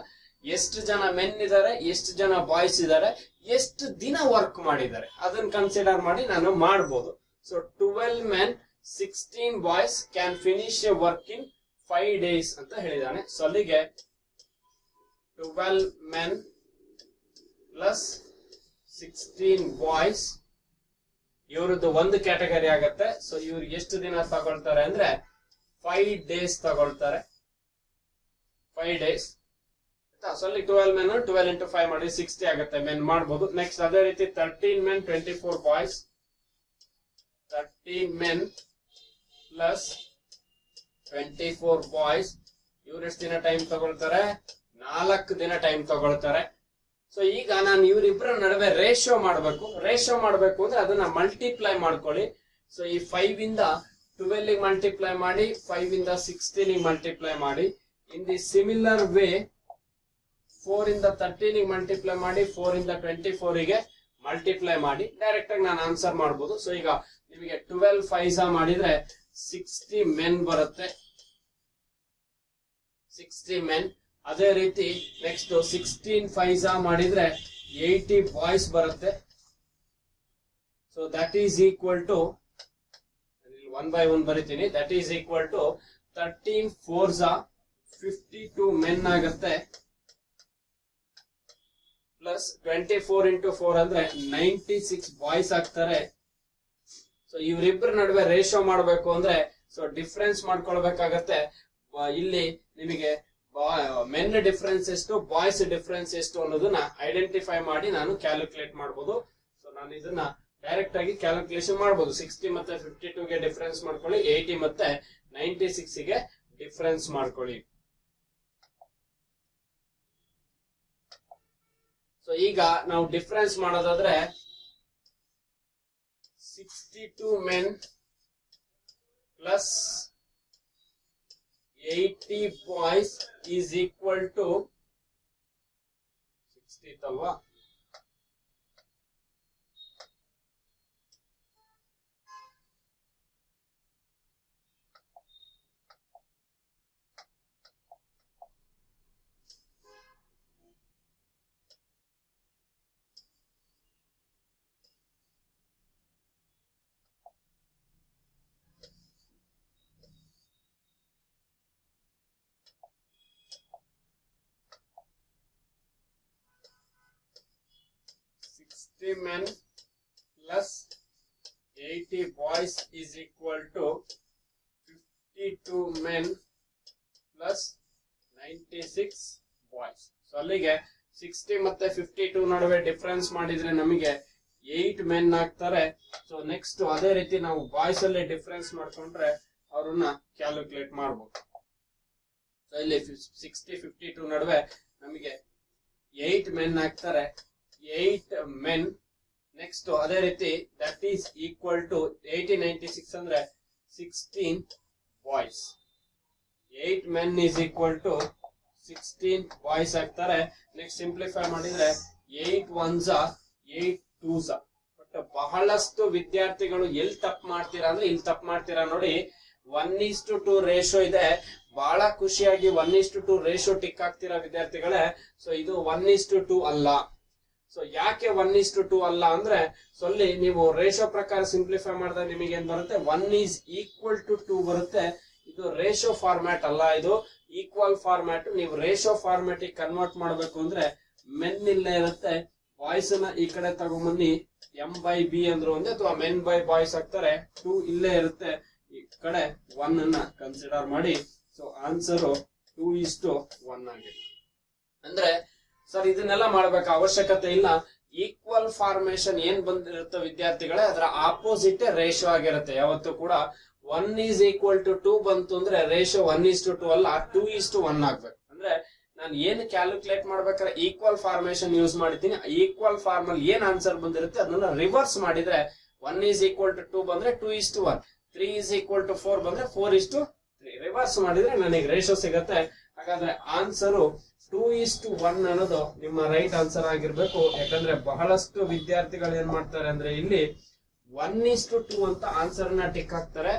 ಎಷ್ಟು ಜನ ಮೆನ್ ಇದ್ದಾರೆ, ಎಷ್ಟು ಜನ ಬಾಯ್ಸ್ ಇದ್ದಾರೆ, ಎಷ್ಟು ದಿನ ವರ್ಕ್ ಮಾಡಿದ್ದಾರೆ ಅದನ್ನ ಕನ್ಸಿಡರ್ ಮಾಡಿ ನಾನು ಮಾಡ್ಬೋದು. So 12 men 16 boys can finish a work in 5 days ಅಂತ ಹೇಳಿದಾನೆ. ಸೊ ಅಲ್ಲಿಗೆ 12 men plus 16 boys ಇವ್ರದ್ದು ಒಂದು ಕ್ಯಾಟಗರಿ ಆಗತ್ತೆ. ಸೊ ಇವ್ರಿಗೆ ಎಷ್ಟು ದಿನ ತಗೊಳ್ತಾರೆ ಅಂದ್ರೆ 5 days ತಗೊಳ್ತಾರೆ. 5 days. ಸೊ ಅಲ್ಲಿ 12 men 12 × 5 ಮಾಡಿ 60 ಆಗುತ್ತೆ. ಮೆನ್ ಮಾಡ್ಬೋದು. ನೆಕ್ಸ್ಟ್ ಅದೇ ರೀತಿ 13 men 24 boys. 13 men plus 24 boys ಇವ್ರು ಎಷ್ಟು ದಿನ ಟೈಮ್ ತಗೊಳ್ತಾರೆ? 4 ದಿನ ಟೈಮ್ ತಗೊಳ್ತಾರೆ. ಸೊ ಈಗ ನಾನು ಇವರಿಬ್ಬರ ನಡುವೆ ರೇಷಿಯೋ ಮಾಡಬೇಕು ಅಂದ್ರೆ ಅದನ್ನ ಮಲ್ಟಿಪ್ಲೈ ಮಾಡ್ಕೊಳ್ಳಿ. ಸೊ ಈ 5 ಇಂದ 12 ಗೆ ಮಲ್ಟಿಪ್ಲೈ ಮಾಡಿ, 5 ಇಂದ 16 ಗೆ ಮಲ್ಟಿಪ್ಲೈ ಮಾಡಿ. ಇನ್ ದಿ ಸಿಮಿಲರ್ ವೇ 4 ಇಂದ 13 ಗೆ ಮಲ್ಟಿಪ್ಲೈ ಮಾಡಿ, 4 ಇಂದ 24 ಗೆ ಮಲ್ಟಿಪ್ಲೈ ಮಾಡಿ ಡೈರೆಕ್ಟ್ ಆಗಿ ನಾನು ಆನ್ಸರ್ ಮಾಡಬಹುದು. ಸೊ ಈಗ ನಿಮಗೆ 12 5s ಮಾಡಿದ್ರೆ 60 men ಬರುತ್ತೆ. 60 men. ಅದೇ ರೀತಿ ನೆಕ್ಸ್ಟ್ 16 5s ಮಾಡಿದ್ರೆ 80 ಬಾಯ್ಸ್ ಬರುತ್ತೆ. So that is equal to 1 by 1 ಬರಿತೀನಿ. That is equal to 13 4s 52 men ಆಗುತ್ತೆ, ಪ್ಲಸ್ 24 into 4 ಅಂದ್ರೆ 96 ಬಾಯ್ಸ್ ಆಗ್ತಾರೆ. ಸೊ ಇವರಿಬ್ಬರ ನಡುವೆ ರೇಷಿಯೋ ಮಾಡಬೇಕು ಅಂದ್ರೆ ಸೊ ಡಿಫರೆನ್ಸ್ ಮಾಡ್ಕೊಳ್ಬೇಕಾಗತ್ತೆ. ಇಲ್ಲಿ ನಿಮಗೆ ಮೆನ್ ಡಿಫರೆನ್ಸ್ ಎಷ್ಟು, ಬಾಯ್ಸ್ ಡಿಫರೆನ್ಸ್ ಎಷ್ಟು ಅನ್ನೋದನ್ನ ಐಡೆಂಟಿಫೈ ಮಾಡಿ ನಾನು ಕ್ಯಾಲ್ಕುಲೇಟ್ ಮಾಡಬಹುದು. ಸೊ ನಾನು ಇದನ್ನ ಡೈರೆಕ್ಟ್ ಆಗಿ ಕ್ಯಾಲ್ಕುಲೇಷನ್ ಮಾಡಬಹುದು. 60 ಮತ್ತೆ 52 ಗೆ ಡಿಫರೆನ್ಸ್ ಮಾಡ್ಕೊಳ್ಳಿ, 80 ಮತ್ತೆ 96 ಗೆ ಡಿಫರೆನ್ಸ್ ಮಾಡ್ಕೊಳ್ಳಿ. ಸೊ ಈಗ ನಾವು ಡಿಫರೆನ್ಸ್ ಮಾಡೋದಾದ್ರೆ 62 men plus 80 boys is equal to 60 ಅಲ್ವಾ, men plus 80 boys is equal to 52 men plus 96 boys. So ಅಲ್ಲಿಗೆ 60 ಮತ್ತೆ 52 ನಡುವೆ ಡಿಫರೆನ್ಸ್ ಮಾಡಿದ್ರೆ ನಮಗೆ 8 ಮೆನ್ ಆಗ್ತಾರೆ. ಸೊ ನೆಕ್ಸ್ಟ್ ಅದೇ ರೀತಿ ನಾವು ಬಾಯ್ಸ್ ಅಲ್ಲಿ ಡಿಫರೆನ್ಸ್ ಮಾಡ್ಕೊಂಡ್ರೆ ಅವ್ರನ್ನ ಕ್ಯಾಲ್ಕುಲೇಟ್ ಮಾಡಬಹುದು. ಸೊ ಇಲ್ಲಿ 60 52 ನಡುವೆ ನಮಗೆ 8 ಮೆನ್ ಆಗ್ತಾರೆ, 8 men. ನೆಕ್ಸ್ಟ್ ಅದೇ ರೀತಿ ದಟ್ ಈಸ್ ಈಕ್ವಲ್ ಟು 80 96 ಅಂದ್ರೆ 16 boys. 8 men is equal to 16 boys ಆಗ್ತಾರೆ. ನೆಕ್ಸ್ಟ್ ಸಿಂಪ್ಲಿಫೈ ಮಾಡಿದ್ರೆ 8 1s 8 2s. ಬಟ್ ಬಹಳಷ್ಟು ವಿದ್ಯಾರ್ಥಿಗಳು ಎಲ್ಲಿ ತಪ್ಪು ಮಾಡ್ತೀರಾ ಅಂದ್ರೆ ಇಲ್ಲಿ ತಪ್ಪು ಮಾಡ್ತೀರಾ ನೋಡಿ. 1:2 ರೇಷಿಯೋ ಇದೆ, ಬಹಳ ಖುಷಿಯಾಗಿ 1:2 ರೇಷಿಯೋ ಟಿಕ್ ಆಗ್ತೀರಾ ವಿದ್ಯಾರ್ಥಿಗಳೇ. ಸೊ ಇದು 1:2 ಅಲ್ಲ. ಸೊ ಯಾಕೆ 1:2 ಅಲ್ಲ ಅಂದ್ರೆ ಸೊ ಅಲ್ಲಿ ನೀವು ರೇಷಿಯೋ ಪ್ರಕಾರ ಸಿಂಪ್ಲಿಫೈ ಮಾಡಿದಾಗ ನಿಮಗೆ ಏನ್ ಬರುತ್ತೆ, 1 ಈಸ್ ಈಕ್ವಲ್ ಟು 2 ಬರುತ್ತೆ. ಇದು ರೇಷಿಯೋ ಫಾರ್ಮ್ಯಾಟ್ ಅಲ್ಲ, ಇದು ಈಕ್ವಲ್ ಫಾರ್ಮ್ಯಾಟ್. ನೀವು ರೇಷಿಯೋ ಫಾರ್ಮ್ಯಾಟ್ ಕನ್ವರ್ಟ್ ಮಾಡಬೇಕು ಅಂದ್ರೆ ಮೆನ್ ಇಲ್ಲೇ ಇರುತ್ತೆ, ಬಾಯ್ಸ್ ನ ಈ ಕಡೆ ತಗೊಂಬನ್ನಿ, M/B ಅಂದ್ರು ಒಂದೇ, ಅಥವಾ ಮೆನ್ ಬೈ ಬಾಯ್ಸ್ ಆಗ್ತಾರೆ. 2 ಇಲ್ಲೇ ಇರುತ್ತೆ, ಈ ಕಡೆ 1 ಅನ್ನ ಕನ್ಸಿಡರ್ ಮಾಡಿ. ಸೊ ಆನ್ಸರ್ 2:1 ಆಗಿದೆ. ಅಂದ್ರೆ ಸರ್ ಇದನ್ನೆಲ್ಲ ಮಾಡ್ಬೇಕು ಅವಶ್ಯಕತೆ ಇಲ್ಲ. ಈಕ್ವಲ್ ಫಾರ್ಮೇಶನ್ ಏನ್ ಬಂದಿರುತ್ತೆ ವಿದ್ಯಾರ್ಥಿಗಳೇ, ಅದರ ಆಪೋಸಿಟ್ ರೇಷಿಯೋ ಆಗಿರುತ್ತೆ ಯಾವತ್ತು ಕೂಡ. 1 ಈಸ್ ಈಕ್ವಲ್ ಟು 2 ಬಂತು ಅಂದ್ರೆ ರೇಷಿಯೋ 1:2 ಅಲ್ಲ, 2:1 ಆಗ್ಬೇಕು. ಅಂದ್ರೆ ನಾನು ಏನು ಕ್ಯಾಲ್ಕುಲೇಟ್ ಮಾಡ್ಬೇಕಾದ್ರೆ ಈಕ್ವಲ್ ಫಾರ್ಮೇಶನ್ ಯೂಸ್ ಮಾಡಿದ್ದೀನಿ. ಈಕ್ವಲ್ ಫಾರ್ಮ್ ಅಲ್ಲಿ ಏನ್ ಆನ್ಸರ್ ಬಂದಿರುತ್ತೆ ಅದನ್ನ ರಿವರ್ಸ್ ಮಾಡಿದ್ರೆ 1 ಈಸ್ ಈಕ್ವಲ್ ಟು 2 ಬಂದ್ರೆ 2:1, 3 ಈಸ್ ಈಕ್ವಲ್ ಟು 4 ಬಂದ್ರೆ 4:3. ರಿವರ್ಸ್ ಮಾಡಿದ್ರೆ ನನಗೆ ರೇಷಿಯೋ ಸಿಗತ್ತೆ. ಹಾಗಾದ್ರೆ ಆನ್ಸರ್ 2:1 ಅನ್ನೋದು ನಿಮ್ಮ ರೈಟ್ ಆನ್ಸರ್ ಆಗಿರ್ಬೇಕು. ಯಾಕಂದ್ರೆ ಬಹಳಷ್ಟು ವಿದ್ಯಾರ್ಥಿಗಳು ಏನ್ ಮಾಡ್ತಾರೆ ಅಂದ್ರೆ ಇಲ್ಲಿ 1:2 ಅಂತ ಆನ್ಸರ್ ನ ಟಿಕ್ ಹಾಕ್ತಾರೆ.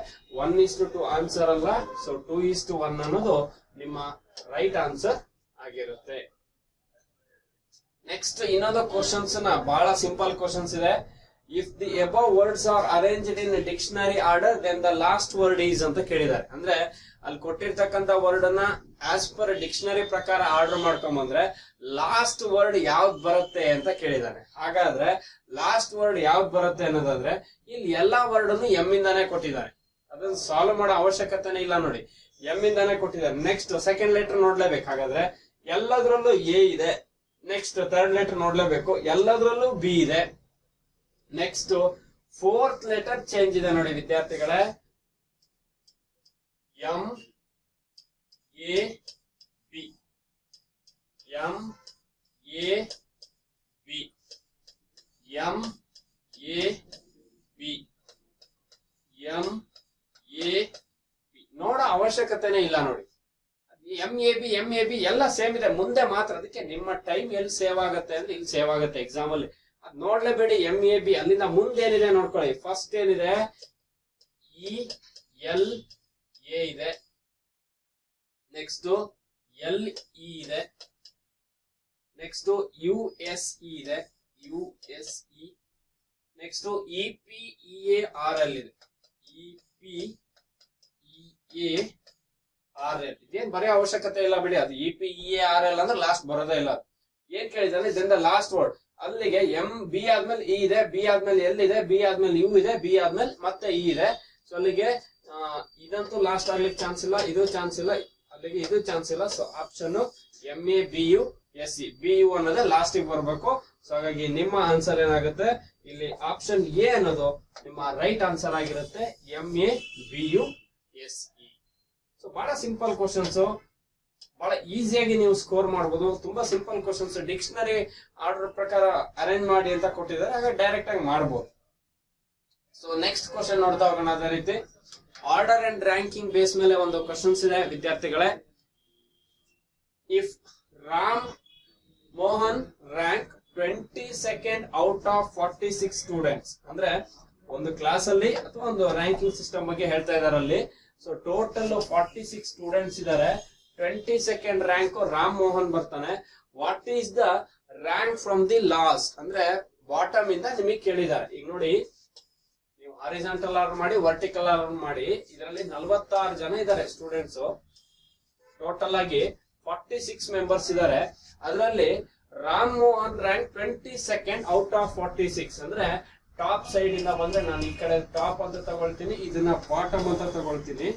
1:2 ಆನ್ಸರ್ ಅಲ್ಲ. ಸೊ 2:1 ಅನ್ನೋದು ನಿಮ್ಮ ರೈಟ್ ಆನ್ಸರ್ ಆಗಿರುತ್ತೆ. ನೆಕ್ಸ್ಟ್ ಇನ್ನೊಂದು ಕ್ವಶನ್ಸ್ ನ ಬಹಳ ಸಿಂಪಲ್ ಕ್ವಶನ್ಸ್ ಇದೆ. If the above words are arranged in dictionary order then the last word is ಅಂತ ಕೇಳಿದ್ದಾರೆ. ಅಂದ್ರೆ ಅಲ್ಲಿ ಕೊಟ್ಟಿರ್ತಕ್ಕಂಥ ವರ್ಡ್ ಅನ್ನ ಆಸ್ ಪರ್ ಡಿಕ್ಷನರಿ ಪ್ರಕಾರ ಆರ್ಡರ್ ಮಾಡ್ಕೊಂಬಂದ್ರೆ ಲಾಸ್ಟ್ ವರ್ಡ್ ಯಾವ್ದು ಬರುತ್ತೆ ಅಂತ ಕೇಳಿದಾನೆ. ಹಾಗಾದ್ರೆ ಲಾಸ್ಟ್ ವರ್ಡ್ ಯಾವ್ದು ಬರುತ್ತೆ ಅನ್ನೋದಾದ್ರೆ ಇಲ್ಲಿ ಎಲ್ಲಾ ವರ್ಡ್ ಅನ್ನು ಎಂ ಇಂದಾನೆ ಕೊಟ್ಟಿದ್ದಾರೆ. ಅದನ್ನ ಸಾಲ್ವ್ ಮಾಡೋ ಅವಶ್ಯಕತೆನೇ ಇಲ್ಲ ನೋಡಿ, ಎಂ ಇಂದಾನೆ ಕೊಟ್ಟಿದ್ದಾರೆ. ನೆಕ್ಸ್ಟ್ ಸೆಕೆಂಡ್ ಲೆಟರ್ ನೋಡ್ಲೇಬೇಕು. ಹಾಗಾದ್ರೆ ಎಲ್ಲದರಲ್ಲೂ ಎ ಇದೆ. ನೆಕ್ಸ್ಟ್ ಥರ್ಡ್ ಲೆಟರ್ ನೋಡ್ಲೇಬೇಕು, ಎಲ್ಲದರಲ್ಲೂ ಬಿ ಇದೆ. ನೆಕ್ಸ್ಟ್ ಫೋರ್ತ್ ಲೆಟರ್ ಚೇಂಜ್ ಇದೆ ನೋಡಿ ವಿದ್ಯಾರ್ಥಿಗಳೇ, M A B, M A B, M A B, M A B. ನೋಡೋ ಅವಶ್ಯಕತೆನೇ ಇಲ್ಲ ನೋಡಿ. ಎಂ ಎ ಬಿ ಎಲ್ಲ ಸೇಮ್ ಇದೆ ಮುಂದೆ ಮಾತ್ರ. ಅದಕ್ಕೆ ನಿಮ್ಮ ಟೈಮ್ ಎಲ್ಲಿ ಸೇವ್ ಆಗುತ್ತೆ ಅಂದ್ರೆ ಇಲ್ಲಿ ಸೇವ್ ಆಗುತ್ತೆ ಎಕ್ಸಾಮ್ ಅಲ್ಲಿ. ಅದ್ ನೋಡ್ಲೇಬೇಡಿ. ಎಂ ಎ ಬಿ ಅಲ್ಲಿಂದ ಮುಂದೆ ಏನಿದೆ ನೋಡ್ಕೊಳ್ಳಿ. ಫಸ್ಟ್ ಏನಿದೆ ಇ ಎಲ್ ಎ ಇದೆ, ನೆಕ್ಸ್ಟ್ ಎಲ್ ಇ ಇದೆ, ನೆಕ್ಸ್ಟ್ ಯು ಎಸ್ ಇ ಇದೆ, U S E, next E P E A R L ಇದೆ, ಇ ಪಿ EPRL ಇದೇನ್ ಬರೆಯೋ ಅವಶ್ಯಕತೆ ಇಲ್ಲ ಬಿಡಿ. ಅದು EPERL ಅಂದ್ರೆ ಲಾಸ್ಟ್ ಬರೋದೇ ಇಲ್ಲ. ಏನ್ ಕೇಳಿದಾನೆ ಇದರಿಂದ ಲಾಸ್ಟ್ ವರ್ಡ್ ಅಲ್ಲಿಗೆ ಬಿ ಆದ್ಮೇಲೆ ಇ ಇದೆ, ಬಿ ಆದ್ಮೇಲೆ ಎಲ್ ಇದೆ, ಬಿ ಆದ್ಮೇಲೆ ಯು ಇದೆ, ಬಿ ಆದ್ಮೇಲೆ ಮತ್ತೆ ಇ ಇದೆ. ಸೊ ಅಲ್ಲಿಗೆ ಇದಂತೂ ಲಾಸ್ಟ್ ಆಗ್ಲಿಕ್ಕೆ ಚಾನ್ಸ್ ಇಲ್ಲ, ಇದು ಚಾನ್ಸ್ ಇಲ್ಲ, ಅಲ್ಲಿಗೆ ಇದು ಚಾನ್ಸ್ ಇಲ್ಲ. ಸೊ ಆಪ್ಷನ್ MABUSE BU ಅನ್ನೋದೇ ಲಾಸ್ಟ್ ಗೆ ಬರ್ಬೇಕು. ಸೊ ಹಾಗಾಗಿ ನಿಮ್ಮ ಆನ್ಸರ್ ಏನಾಗುತ್ತೆ ಇಲ್ಲಿ ಆಪ್ಷನ್ ಎ ಅನ್ನೋದು ನಿಮ್ಮ ರೈಟ್ ಆನ್ಸರ್ ಆಗಿರುತ್ತೆ, MABUSE. ಸೊ ಬಹಳ ಸಿಂಪಲ್ ಕ್ವಶನ್ಸ್, ಬಹಳ ಈಸಿಯಾಗಿ ನೀವು ಸ್ಕೋರ್ ಮಾಡಬಹುದು. ತುಂಬಾ ಸಿಂಪಲ್ ಕ್ವಶನ್ಸ್, ಡಿಕ್ಷನರಿ ಆರ್ಡರ್ ಪ್ರಕಾರ ಅರೇಂಜ್ ಮಾಡಿ ಅಂತ ಕೊಟ್ಟಿದ್ದಾರೆ, ಹಾಗೆ ಡೈರೆಕ್ಟ್ ಆಗಿ ಮಾಡಬಹುದು. ಸೊ ನೆಕ್ಸ್ಟ್ ಕ್ವಶನ್ ನೋಡ್ತಾ ಹೋಗೋಣ. ಅದೇ ರೀತಿ ಆರ್ಡರ್ ಅಂಡ್ ರ್ಯಾಂಕಿಂಗ್ ಬೇಸ್ ಮೇಲೆ ಒಂದು ಕ್ವಶನ್ಸ್ ಇದೆ ವಿದ್ಯಾರ್ಥಿಗಳೇ. If Ram Mohan rank 22nd out of 46 students, ಅಂದ್ರೆ ಒಂದು ಕ್ಲಾಸ್ ಅಲ್ಲಿ ಅಥವಾ ಒಂದು ರ್ಯಾಂಕಿಂಗ್ ಸಿಸ್ಟಮ್ ಬಗ್ಗೆ ಹೇಳ್ತಾ ಇದಾರೆ ಅಲ್ಲಿ. ಸೊ ಟೋಟಲ್ 46 ಸ್ಟೂಡೆಂಟ್ಸ್ ಇದಾರೆ, 22nd ರ್ಯಾಂಕ್ ರಾಮ್ ಮೋಹನ್ ಬರ್ತಾನೆ. What is the rank from the laws, ಅಂದ್ರೆ ಬಾಟಮ್ ಇಂದ ನಿಮಗೆ ಕೇಳಿದ್ದಾರೆ. ಈಗ ನೋಡಿ, ನೀವು ಹಾರಿಜಾಂಟಲ್ ಆರ್ಡರ್ ಮಾಡಿ, ವರ್ಟಿಕಲ್ ಆರ್ಡರ್ ಮಾಡಿ, ಇದರಲ್ಲಿ 46 ಜನ ಇದ್ದಾರೆ ಸ್ಟೂಡೆಂಟ್ಸ್. ಟೋಟಲ್ ಆಗಿ 46 ಮೆಂಬರ್ಸ್ ಇದ್ದಾರೆ. ಅದರಲ್ಲಿ Ram Mohan rank 22nd out of 46, ಅಂದ್ರೆ ಟಾಪ್ ಸೈಡ್ ಇಂದ ಬಂದ್ರೆ ನಾನು ಈ ಕಡೆ ಟಾಪ್ ಅಂತ ತಗೊಳ್ತೀನಿ, ಇದನ್ನ ಬಾಟಮ್ ಅಂತ ತಗೊಳ್ತೀನಿ.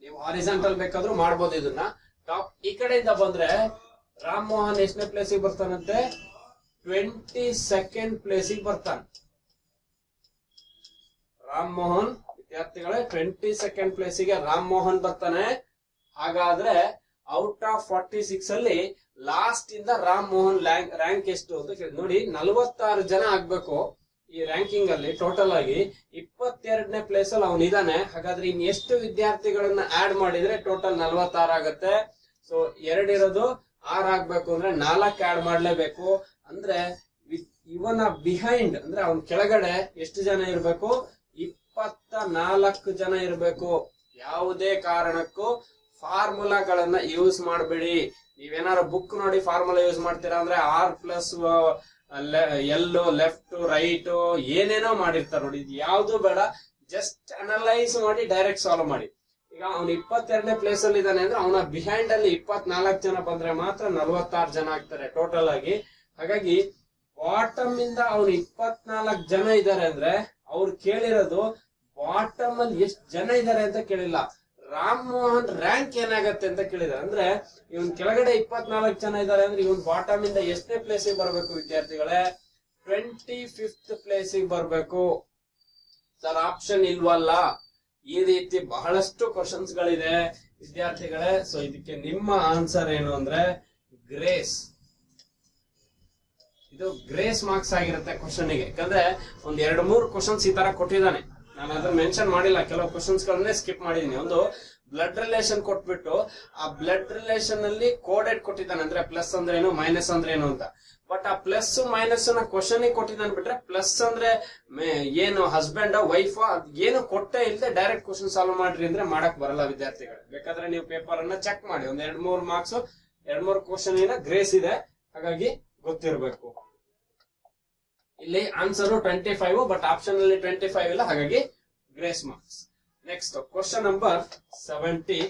ನೀವು ಹಾರಿಜಾಂಟಲ್ ಬೇಕಾದ್ರೂ ಮಾಡ್ಬೋದು ಇದನ್ನ. ಟಾಪ್ ಈ ಕಡೆಯಿಂದ ಬಂದ್ರೆ ರಾಮ್ ಮೋಹನ್ ಎಷ್ಟನೇ ಪ್ಲೇಸಿಗೆ ಬರ್ತಾನಂತೆ, 22nd ಪ್ಲೇಸಿಗೆ ಬರ್ತಾನೆ. ರಾಮ್ ಮೋಹನ್ ವಿದ್ಯಾರ್ಥಿಗಳೇ 22nd ಪ್ಲೇಸಿಗೆ ರಾಮ್ ಮೋಹನ್ ಬರ್ತಾನೆ. ಹಾಗಾದ್ರೆ ಔಟ್ ಆಫ್ 46 ಅಲ್ಲಿ ಲಾಸ್ಟ್ ಇಂದ ರಾಮ್ ಮೋಹನ್ ರ್ಯಾಂಕ್ ಎಷ್ಟು ಅಂತ ಕೇಳಿ ನೋಡಿ. 46 ಜನ ಆಗ್ಬೇಕು ಈ ರ್ಯಾಂಕಿಂಗ್ ಅಲ್ಲಿ. ಟೋಟಲ್ ಆಗಿ 22ನೇ ಪ್ಲೇಸ್ ಅಲ್ಲಿ ಅವನು ಇದಾನೆ. ಹಾಗಾದ್ರೆ ಇನ್ ಎಷ್ಟು ವಿದ್ಯಾರ್ಥಿಗಳನ್ನ ಆಡ್ ಮಾಡಿದ್ರೆ ಟೋಟಲ್ 46 ಆಗುತ್ತೆ. ಸೊ 2 ಇರೋದು 6 ಆಗ್ಬೇಕು ಅಂದ್ರೆ 4 ಆಡ್ ಮಾಡ್ಲೇಬೇಕು. ಅಂದ್ರೆ ಇವನ ಬಿಹೈಂಡ್ ಅಂದ್ರೆ ಅವನ್ ಕೆಳಗಡೆ ಎಷ್ಟು ಜನ ಇರ್ಬೇಕು, 24 ಜನ ಇರ್ಬೇಕು. ಯಾವುದೇ ಕಾರಣಕ್ಕೂ ಫಾರ್ಮುಲಾಗಳನ್ನ ಯೂಸ್ ಮಾಡಬೇಡಿ. ನೀವೇನಾದ್ರು ಬುಕ್ ನೋಡಿ ಫಾರ್ಮುಲಾ ಯೂಸ್ ಮಾಡ್ತೀರಾ ಅಂದ್ರೆ R+L ಲೆಫ್ಟ್ ರೈಟ್ ಏನೇನೋ ಮಾಡಿರ್ತಾರೆ ನೋಡಿ. ಇದು ಯಾವ್ದು ಬೇಡ, ಜಸ್ಟ್ ಅನಲೈಸ್ ಮಾಡಿ ಡೈರೆಕ್ಟ್ ಸಾಲ್ವ್ ಮಾಡಿ. ಈಗ ಅವ್ನು 22ನೇ ಪ್ಲೇಸ್ ಅಲ್ಲಿ ಇದ್ದಾನೆ ಅಂದ್ರೆ ಅವನ ಬಿಹೈಂಡ್ ಅಲ್ಲಿ 24 ಜನ ಬಂದ್ರೆ ಮಾತ್ರ 46 ಜನ ಆಗ್ತಾರೆ ಟೋಟಲ್ ಆಗಿ. ಹಾಗಾಗಿ ಬಾಟಮ್ ಇಂದ ಅವ್ನು 24 ಜನ ಇದ್ದಾರೆ ಅಂದ್ರೆ ಅವ್ರು ಕೇಳಿರೋದು ಬಾಟಮ್ ಅಲ್ಲಿ ಎಷ್ಟು ಜನ ಇದ್ದಾರೆ ಅಂತ ಕೇಳಿಲ್ಲ, ರಾಮ್ ಮೋಹನ್ ರ್ಯಾಂಕ್ ಏನಾಗತ್ತೆ ಅಂತ ಕೇಳಿದಾರೆ. ಅಂದ್ರೆ ಇವನ್ ಕೆಳಗಡೆ 24 ಜನ ಇದ್ದಾರೆ ಅಂದ್ರೆ ಇವನ್ ಬಾಟಮ್ ಇಂದ ಎಷ್ಟನೇ ಪ್ಲೇಸಿಗೆ ಬರ್ಬೇಕು ವಿದ್ಯಾರ್ಥಿಗಳೇ, 25th ಪ್ಲೇಸಿಗೆ ಬರ್ಬೇಕು. ಸರ್ ಆಪ್ಷನ್ ಇಲ್ವಲ್ಲ. ಈ ರೀತಿ ಬಹಳಷ್ಟು ಕ್ವಶನ್ಸ್ ಗಳಿದೆ ವಿದ್ಯಾರ್ಥಿಗಳೇ. ಸೊ ಇದಕ್ಕೆ ನಿಮ್ಮ ಆನ್ಸರ್ ಏನು ಅಂದ್ರೆ ಗ್ರೇಸ್. ಇದು ಗ್ರೇಸ್ ಮಾರ್ಕ್ಸ್ ಆಗಿರುತ್ತೆ ಕ್ವಶನ್ ಗೆ. ಯಾಕಂದ್ರೆ ಒಂದ್ 2-3 ಕ್ವಶನ್ಸ್ ಈ ತರ ಕೊಟ್ಟಿದ್ದಾನೆ. ನಾನು ಅದನ್ನ ಮೆನ್ಷನ್ ಮಾಡಿಲ್ಲ, ಕೆಲವು ಕ್ವಶನ್ಸ್ ಗಳನ್ನೇ ಸ್ಕಿಪ್ ಮಾಡಿದೀನಿ. ಒಂದು ಬ್ಲಡ್ ರಿಲೇಷನ್ ಕೊಟ್ಬಿಟ್ಟು ಆ ಬ್ಲಡ್ ರಿಲೇಷನ್ ಅಲ್ಲಿ ಕೋಡೆಡ್ ಕೊಟ್ಟಿದ್ದಾನೆ, ಅಂದ್ರೆ ಪ್ಲಸ್ ಅಂದ್ರೆ ಏನು ಮೈನಸ್ ಅಂದ್ರೆ ಏನು ಅಂತ. ಬಟ್ ಆ ಪ್ಲಸ್ ಮೈನಸ್ ನ ಕ್ವಶನ್ ಕೊಟ್ಟಿದ್ದಾನೆ ಬಿಟ್ರೆ ಪ್ಲಸ್ ಅಂದ್ರೆ ಏನು ಹಸ್ಬೆಂಡ್ ವೈಫ್ ಏನು ಕೊಟ್ಟೆ ಇಲ್ಲದೆ ಡೈರೆಕ್ಟ್ ಕ್ವಶನ್ ಸಾಲ್ವ್ ಮಾಡ್ರಿ ಅಂದ್ರೆ ಮಾಡಕ್ ಬರಲ್ಲ ವಿದ್ಯಾರ್ಥಿಗಳು. ಬೇಕಾದ್ರೆ ನೀವು ಪೇಪರ್ ಅನ್ನ ಚೆಕ್ ಮಾಡಿ, ಒಂದ್ 2-3 ಮಾರ್ಕ್ಸ್ 2-3 ಕ್ವಶನ್ ಗ್ರೇಸ್ ಇದೆ, ಹಾಗಾಗಿ ಗೊತ್ತಿರಬೇಕು. ಇಲ್ಲಿ ಆನ್ಸರ್ 25, ಬಟ್ ಆಪ್ಷನ್ ಅಲ್ಲಿ 25 ಇಲ್ಲ, ಹಾಗಾಗಿ grace marks. Next question number 73.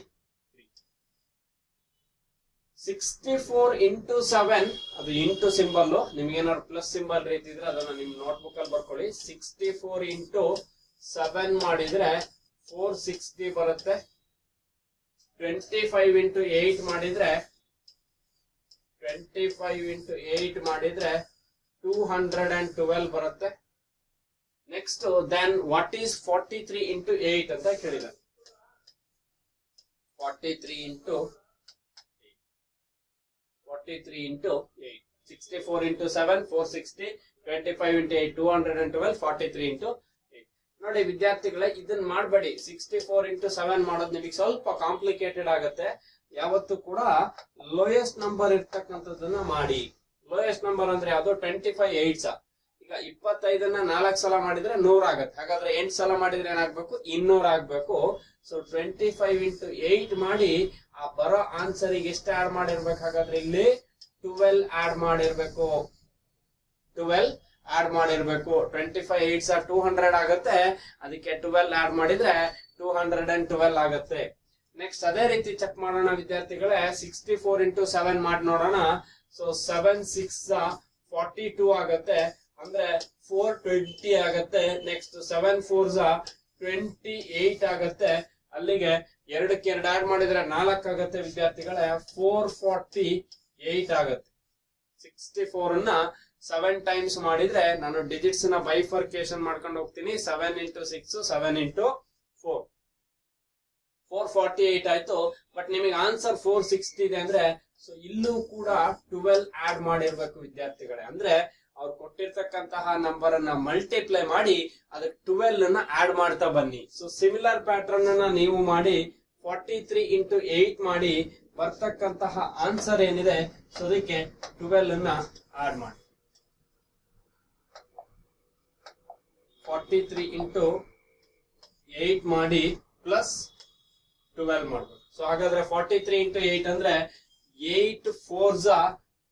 64 into 7, ಅದು ಇಂಟು ಸಿಂಬಲ್. ನಿಮ್ಗೆ ಏನಾದ್ರು ಪ್ಲಸ್ ಸಿಂಬಲ್ ರೀತಿ ಇದ್ರೆ ಅದನ್ನ ನಿಮ್ ನೋಟ್ಬುಕ್ ಅಲ್ಲಿ ಬರ್ಕೊಳ್ಳಿ. 64 into 7 ಮಾಡಿದ್ರೆ 460 ಬರುತ್ತೆ. 25 into 8 ಮಾಡಿದ್ರೆ 212 ಬರುತ್ತೆ. Next then what is 43 into 8 ಅಂತ ಕೇಳಿದ್ದಾರೆ. 43 into 8. 64 into 7 460, 25 into 8 212, 43 into 8. ನೋಡಿ ವಿದ್ಯಾರ್ಥಿಗಳೇ, ಇದನ್ನ ಮಾಡಬೇಡಿ. 64 into 7 ಮಾಡೋದು ನಿಮಗೆ ಸ್ವಲ್ಪ ಕಾಂಪ್ಲಿಕೇಟೆಡ್ ಆಗುತ್ತೆ. ಯಾವತ್ತು ಕೂಡ ಲೋಯೆಸ್ಟ್ ನಂಬರ್ ಇರ್ತಕ್ಕಂಥದ್ದನ್ನ ಮಾಡಿ. ಲೋಯೆಸ್ಟ್ ನಂಬರ್ ಅಂದ್ರೆ ಯಾವ್ದು, 25 8s. ಈಗ 25 4 ಸಲ ಮಾಡಿದ್ರೆ 100 ಆಗತ್ತೆ. ಹಾಗಾದ್ರೆ 8 ಸಲ ಮಾಡಿದ್ರೆ ಏನಾಗ್ಬೇಕು, 200 ಆಗ್ಬೇಕು. ಸೊ 25 into 8 ಮಾಡಿ ಆ ಬರೋ ಆನ್ಸರ್ ಗೆ ಎಷ್ಟು ಆಡ್ ಮಾಡಿರ್ಬೇಕು, ಹಾಗಾದ್ರೆ ಇಲ್ಲಿ 12 ಆಡ್ ಮಾಡಿರ್ಬೇಕು. 12 ಆಡ್ ಮಾಡಿರ್ಬೇಕು. 25 8s 200 ಆಗುತ್ತೆ, ಅದಕ್ಕೆ 12 ಆಡ್ ಮಾಡಿದ್ರೆ 212 ಆಗುತ್ತೆ. ನೆಕ್ಸ್ಟ್ ಅದೇ ರೀತಿ ಚೆಕ್ ಮಾಡೋಣ ವಿದ್ಯಾರ್ಥಿಗಳೇ. 64 ಇಂಟು 7 ಮಾಡಿ ನೋಡೋಣ. ಸೊ 7 6 42 ಆಗುತ್ತೆ, ಅಂದ್ರೆ 420 ಆಗುತ್ತೆ. ನೆಕ್ಸ್ಟ್ 7 4 28 ಆಗುತ್ತೆ. ಅಲ್ಲಿಗೆ 2ಕ್ಕೆ 2 ಆಡ್ ಮಾಡಿದ್ರೆ 4 ಆಗುತ್ತೆ ವಿದ್ಯಾರ್ಥಿಗಳೇ. 448 ಆಗುತ್ತೆ. 64 ಅನ್ನ 7 ಟೈಮ್ಸ್ ಮಾಡಿದ್ರೆ ನಾನು ಡಿಜಿಟ್ಸ್ ನ ಬೈಫರ್ಕೇಶನ್ ಮಾಡ್ಕೊಂಡು ಹೋಗ್ತೀನಿ. 7 ಇಂಟು 6 7 ಇಂಟು 4 448 ಆಯ್ತು. ಬಟ್ ನಿಮಗೆ ಆನ್ಸರ್ 460 ಇದೆ ಅಂದ್ರೆ ಸೊ ಇಲ್ಲೂ ಕೂಡ 12 ಆಡ್ ಮಾಡಿರ್ಬೇಕು ವಿದ್ಯಾರ್ಥಿಗಳೇ. ಅಂದ್ರೆ ಅವ್ರು ಕೊಟ್ಟಿರ್ತಕ್ಕಂತಹ ನಂಬರ್ ಅನ್ನ ಮಲ್ಟಿಪ್ಲೈ ಮಾಡಿ ಅದಕ್ಕೆ 12 ಅನ್ನ ಆಡ್ ಮಾಡ್ತಾ ಬನ್ನಿ. ಸೊ ಸಿಮಿಲರ್ ಪ್ಯಾಟರ್ನ್ ಅನ್ನ ನೀವು ಮಾಡಿ 43 ಇಂಟು 8 ಮಾಡಿ ಬರ್ತಕ್ಕಂತಹ ಆನ್ಸರ್ ಏನಿದೆ ಸೊ ಅದಕ್ಕೆ 12 ಅನ್ನ ಆಡ್ ಮಾಡಿ. 43 ಇಂಟು 8 ಮಾಡಿ ಪ್ಲಸ್ 12 ಮಾಡ್ಬೇಕು. ಸೊ ಹಾಗಾದ್ರೆ 43 ಇಂಟು 8 ಅಂದ್ರೆ 8 4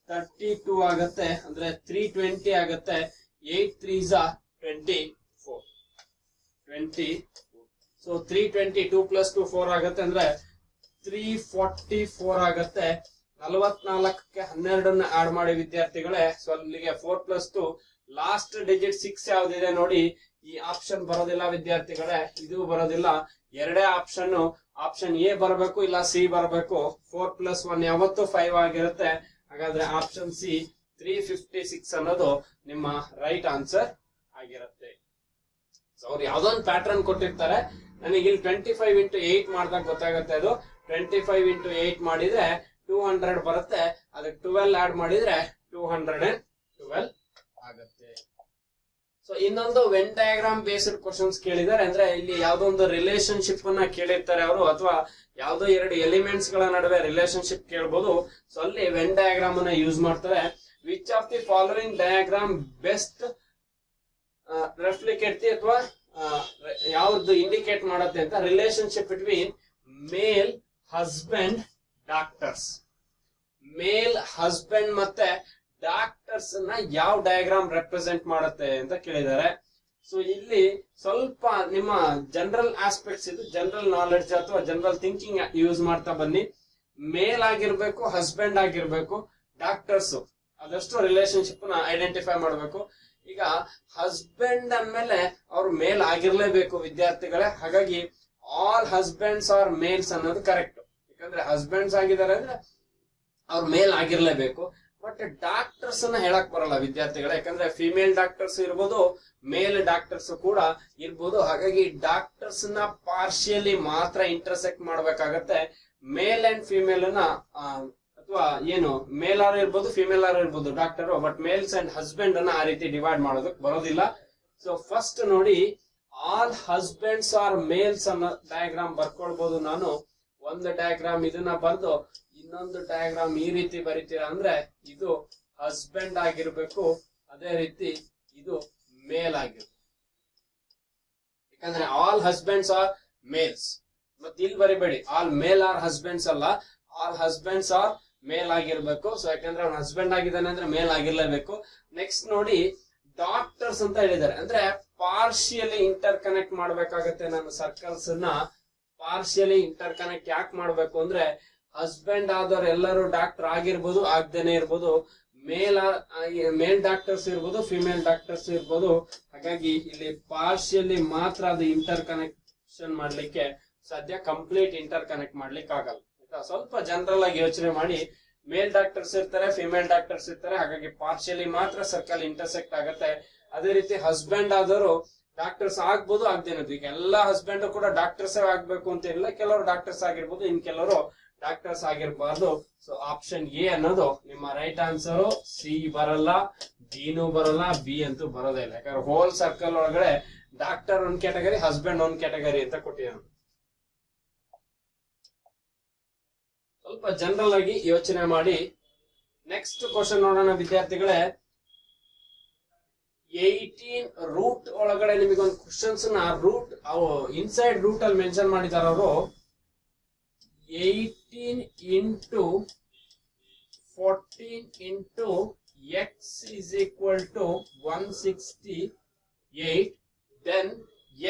32 ಆಗುತ್ತೆ, ಅಂದ್ರೆ 320 ಆಗುತ್ತೆ. 8 3 24 ಸೊ 320 2 ಪ್ಲಸ್ 2 4 ಆಗುತ್ತೆ, ಅಂದ್ರೆ 344 ಆಗುತ್ತೆ. 44ಕ್ಕೆ 12 ಆಡ್ ಮಾಡಿ ವಿದ್ಯಾರ್ಥಿಗಳೇ. ಸೊ ಅಲ್ಲಿಗೆ 4 ಪ್ಲಸ್ 2 ಲಾಸ್ಟ್ ಡಿಜಿಟ್ 6 ಯಾವ್ದಿದೆ ನೋಡಿ. ಈ ಆಪ್ಷನ್ ಬರೋದಿಲ್ಲ ವಿದ್ಯಾರ್ಥಿಗಳೇ, ಇದು ಬರೋದಿಲ್ಲ. ಎರಡೇ ಆಪ್ಷನ್, ಆಪ್ಷನ್ ಎ ಬರಬೇಕು ಇಲ್ಲ ಸಿ ಬರಬೇಕು. 4 ಪ್ಲಸ್ 1 ಯಾವತ್ತು 5 ಆಗಿರುತ್ತೆ. ಹಾಗಾದ್ರೆ ಆಪ್ಷನ್ ಸಿ 356 ಅನ್ನೋದು ನಿಮ್ಮ ರೈಟ್ ಆನ್ಸರ್ ಆಗಿರುತ್ತೆ. ಸೊ ಅವ್ರು ಯಾವ್ದೊಂದು ಪ್ಯಾಟರ್ನ್ ಕೊಟ್ಟಿರ್ತಾರೆ. ನನಗೆ ಇಲ್ಲಿ 25 ಇಂಟು 8 ಮಾಡಿದಾಗ ಗೊತ್ತಾಗುತ್ತೆ. ಅದು 25 ಇಂಟು 8 ಮಾಡಿದ್ರೆ 200 ಬರುತ್ತೆ. ಅದಕ್ಕೆ 12 ಆಡ್ ಮಾಡಿದ್ರೆ 212 ಆಗುತ್ತೆ. ಸೊ ಇನ್ನೊಂದು ವೆನ್ ಡಯಾಗ್ರಾಮ್ ಬೇಸ್ಡ್ ಕ್ವಶನ್ಸ್ ಕೇಳಿದ್ದಾರೆ. ಅಂದ್ರೆ ಇಲ್ಲಿ ಯಾವ್ದೋ ಒಂದು ರಿಲೇಶನ್ಶಿಪ್ ಅನ್ನ ಕೇಳಿರ್ತಾರೆ ಅವರು, ಅಥವಾ ಯಾವ್ದೋ 2 ಎಲಿಮೆಂಟ್ಸ್ ಗಳ ನಡುವೆ ರಿಲೇಶನ್ಶಿಪ್ ಕೇಳಬಹುದು. ಸೊ ಅಲ್ಲಿ ವೆನ್ ಡಯಾಗ್ರಾಮ್ ಅನ್ನ ಯೂಸ್ ಮಾಡ್ತಾರೆ. Which of the following diagram best replicate ಅಥವಾ ಯಾವ್ದು ಇಂಡಿಕೇಟ್ ಮಾಡುತ್ತೆ ಅಂತ. Relationship between male husband doctors. Male husband ಮತ್ತೆ ಡಾಕ್ಟರ್ಸ್ ನ ಯಾವ ಡಯಾಗ್ರಾಮ್ ರೆಪ್ರೆಸೆಂಟ್ ಮಾಡುತ್ತೆ ಅಂತ ಕೇಳಿದ್ದಾರೆ. ಸೊ ಇಲ್ಲಿ ಸ್ವಲ್ಪ ನಿಮ್ಮ ಜನರಲ್ ಆಸ್ಪೆಕ್ಟ್ಸ್, ಇದು ಜನರಲ್ ನಾಲೆಡ್ಜ್ ಅಥವಾ ಜನರಲ್ ಥಿಂಕಿಂಗ್ ಯೂಸ್ ಮಾಡ್ತಾ ಬನ್ನಿ. ಮೇಲ್ ಆಗಿರ್ಬೇಕು, ಹಸ್ಬೆಂಡ್ ಆಗಿರ್ಬೇಕು, ಡಾಕ್ಟರ್ಸ್ ಅದಷ್ಟು ರಿಲೇಶನ್ಶಿಪ್ ನ ಐಡೆಂಟಿಫೈ ಮಾಡಬೇಕು. ಈಗ ಹಸ್ಬೆಂಡ್ ಅಂದ್ಮೇಲೆ ಅವ್ರು ಮೇಲ್ ಆಗಿರ್ಲೇಬೇಕು ವಿದ್ಯಾರ್ಥಿಗಳೇ. ಹಾಗಾಗಿ ಆಲ್ ಹಸ್ಬೆಂಡ್ಸ್ ಆರ್ ಮೇಲ್ಸ್ ಅನ್ನೋದು ಕರೆಕ್ಟ್. ಯಾಕಂದ್ರೆ ಹಸ್ಬೆಂಡ್ಸ್ ಆಗಿದ್ದಾರೆ ಅಂದ್ರೆ ಅವ್ರು ಮೇಲ್ ಆಗಿರ್ಲೇಬೇಕು. ಬಟ್ ಡಾಕ್ಟರ್ಸ್ ಅನ್ನ ಹೇಳಕ್ ಬರಲ್ಲ ವಿದ್ಯಾರ್ಥಿಗಳೇ, ಯಾಕಂದ್ರೆ ಫಿಮೇಲ್ ಡಾಕ್ಟರ್ಸ್ ಇರ್ಬೋದು, ಮೇಲ್ ಡಾಕ್ಟರ್ಸ್ ಕೂಡ ಇರ್ಬೋದು. ಹಾಗಾಗಿ ಡಾಕ್ಟರ್ಸ್ ನ ಪಾರ್ಶಿಯಲಿ ಮಾತ್ರ ಇಂಟರ್ಸೆಕ್ಟ್ ಮಾಡ್ಬೇಕಾಗತ್ತೆ. ಮೇಲ್ ಅಂಡ್ ಫಿಮೇಲ್ ಅನ್ನ ಅಥವಾ ಏನು ಮೇಲ್ ಆರ್ ಇರ್ಬೋದು, ಫಿಮೇಲ್ ಆರ್ ಇರ್ಬೋದು doctor. But males and husband ಅನ್ನ ಆ ರೀತಿ ಡಿವೈಡ್ ಮಾಡೋದಕ್ಕೆ ಬರೋದಿಲ್ಲ. ಸೊ ಫಸ್ಟ್ ನೋಡಿ, ಆಲ್ ಹಸ್ಬೆಂಡ್ಸ್ ಆರ್ ಮೇಲ್ಸ್ ಅನ್ನೋ ಡಯಾಗ್ರಾಮ್ ಬರ್ಕೊಳ್ಬಹುದು. ನಾನು ಒಂದು ಡಯಾಗ್ರಾಮ್ ಇದನ್ನ ಬರ್ದು ಇನ್ನೊಂದು ಡಯಾಗ್ರಾಮ್ ಈ ರೀತಿ ಬರಿತೀರಾ ಅಂದ್ರೆ ಇದು ಹಸ್ಬೆಂಡ್ ಆಗಿರ್ಬೇಕು, ಅದೇ ರೀತಿ ಇದು ಮೇಲ್ ಆಗಿರ್ಬೇಕು. ಯಾಕಂದ್ರೆ ಆಲ್ ಹಸ್ಬೆಂಡ್ಸ್ ಆರ್ ಮೇಲ್ಸ್. ಮತ್ತೆ ಇಲ್ಲಿ ಬರಿಬೇಡಿ ಆಲ್ ಮೇಲ್ ಆರ್ ಹಸ್ಬೆಂಡ್ಸ್ ಅಲ್ಲ, ಆಲ್ ಹಸ್ಬೆಂಡ್ಸ್ ಆರ್ ಮೇಲ್ ಆಗಿರ್ಬೇಕು. ಸೊ ಯಾಕಂದ್ರೆ ಅವ್ನ ಹಸ್ಬೆಂಡ್ ಆಗಿದ್ದಾನೆ ಅಂದ್ರೆ ಮೇಲ್ ಆಗಿರ್ಲೇಬೇಕು. ನೆಕ್ಸ್ಟ್ ನೋಡಿ, ಡಾಕ್ಟರ್ಸ್ ಅಂತ ಹೇಳಿದ್ದಾರೆ ಅಂದ್ರೆ ಪಾರ್ಶಿಯಲಿ ಇಂಟರ್ ಕನೆಕ್ಟ್ ಮಾಡ್ಬೇಕಾಗತ್ತೆ. ನಾನು ಸರ್ಕಲ್ಸ್ ನ ಪಾರ್ಶಿಯಲಿ ಇಂಟರ್ ಕನೆಕ್ಟ್ ಯಾಕೆ ಮಾಡ್ಬೇಕು ಅಂದ್ರೆ ಹಸ್ಬೆಂಡ್ ಆದವ್ರು ಎಲ್ಲರೂ ಡಾಕ್ಟರ್ ಆಗಿರ್ಬೋದು, ಆಗದೇನೆ ಇರ್ಬೋದು. ಮೇಲ್ ಡಾಕ್ಟರ್ಸ್ ಇರ್ಬೋದು, ಫಿಮೇಲ್ ಡಾಕ್ಟರ್ಸ್ ಇರ್ಬೋದು. ಹಾಗಾಗಿ ಇಲ್ಲಿ ಪಾರ್ಶಿಯಲಿ ಮಾತ್ರ ಅದು ಇಂಟರ್ ಕನೆಕ್ಷನ್ ಮಾಡ್ಲಿಕ್ಕೆ ಸಾಧ್ಯ, ಕಂಪ್ಲೀಟ್ ಇಂಟರ್ ಕನೆಕ್ಟ್ ಮಾಡ್ಲಿಕ್ಕೆ ಆಗಲ್ಲ. ಸ್ವಲ್ಪ ಜನರಲ್ ಆಗಿ ಯೋಚನೆ ಮಾಡಿ. ಮೇಲ್ ಡಾಕ್ಟರ್ಸ್ ಇರ್ತಾರೆ, ಫಿಮೇಲ್ ಡಾಕ್ಟರ್ಸ್ ಇರ್ತಾರೆ. ಹಾಗಾಗಿ ಪಾರ್ಶಿಯಲಿ ಮಾತ್ರ ಸರ್ಕಲ್ ಇಂಟರ್ಸೆಕ್ಟ್ ಆಗುತ್ತೆ. ಅದೇ ರೀತಿ ಹಸ್ಬೆಂಡ್ ಆದವರು ಡಾಕ್ಟರ್ಸ್ ಆಗ್ಬೋದು, ಆಗದೇನದು. ಈಗ ಎಲ್ಲಾ ಹಸ್ಬೆಂಡ್ ಕೂಡ ಡಾಕ್ಟರ್ಸ್ ಆಗ್ಬೇಕು ಅಂತ ಇಲ್ಲ. ಕೆಲವರು ಡಾಕ್ಟರ್ಸ್ ಆಗಿರ್ಬೋದು, ಇನ್ ಕೆಲವರು ಡಾಕ್ಟರ್ಸ್ ಆಗಿರ್ಬಾರ್ದು. ಸೊ ಆಪ್ಷನ್ ಎ ಅನ್ನೋದು ನಿಮ್ಮ ರೈಟ್ ಆನ್ಸರ್. ಸಿ ಬರಲ್ಲ, ಡಿನೂ ಬರಲ್ಲ, ಬಿ ಅಂತೂ ಬರೋದೇ ಇಲ್ಲ. ಯಾಕಂದ್ರೆ ಹೋಲ್ ಸರ್ಕಲ್ ಒಳಗಡೆ ಡಾಕ್ಟರ್ ಒಂದ್ ಕ್ಯಾಟಗರಿ, ಹಸ್ಬೆಂಡ್ ಒಂದ್ ಕ್ಯಾಟಗರಿ ಅಂತ ಕೊಟ್ಟಿದ್ದಾನೆ. ಸ್ವಲ್ಪ ಜನರಲ್ ಆಗಿ ಯೋಚನೆ ಮಾಡಿ. ನೆಕ್ಸ್ಟ್ ಕ್ವಶನ್ ನೋಡೋಣ ವಿದ್ಯಾರ್ಥಿಗಳೇ. 18 ರೂಟ್ ಒಳಗಡೆ ನಿಮಗೊಂದು ಕ್ವಶನ್ಸ್ ನ ರೂಟ್ ಇನ್ಸೈಡ್ ರೂಟ್ ಅಲ್ಲಿ ಮೆನ್ಷನ್ ಮಾಡಿದಾರ ಅವರು. 18 into 14 into x is equal to 168. Then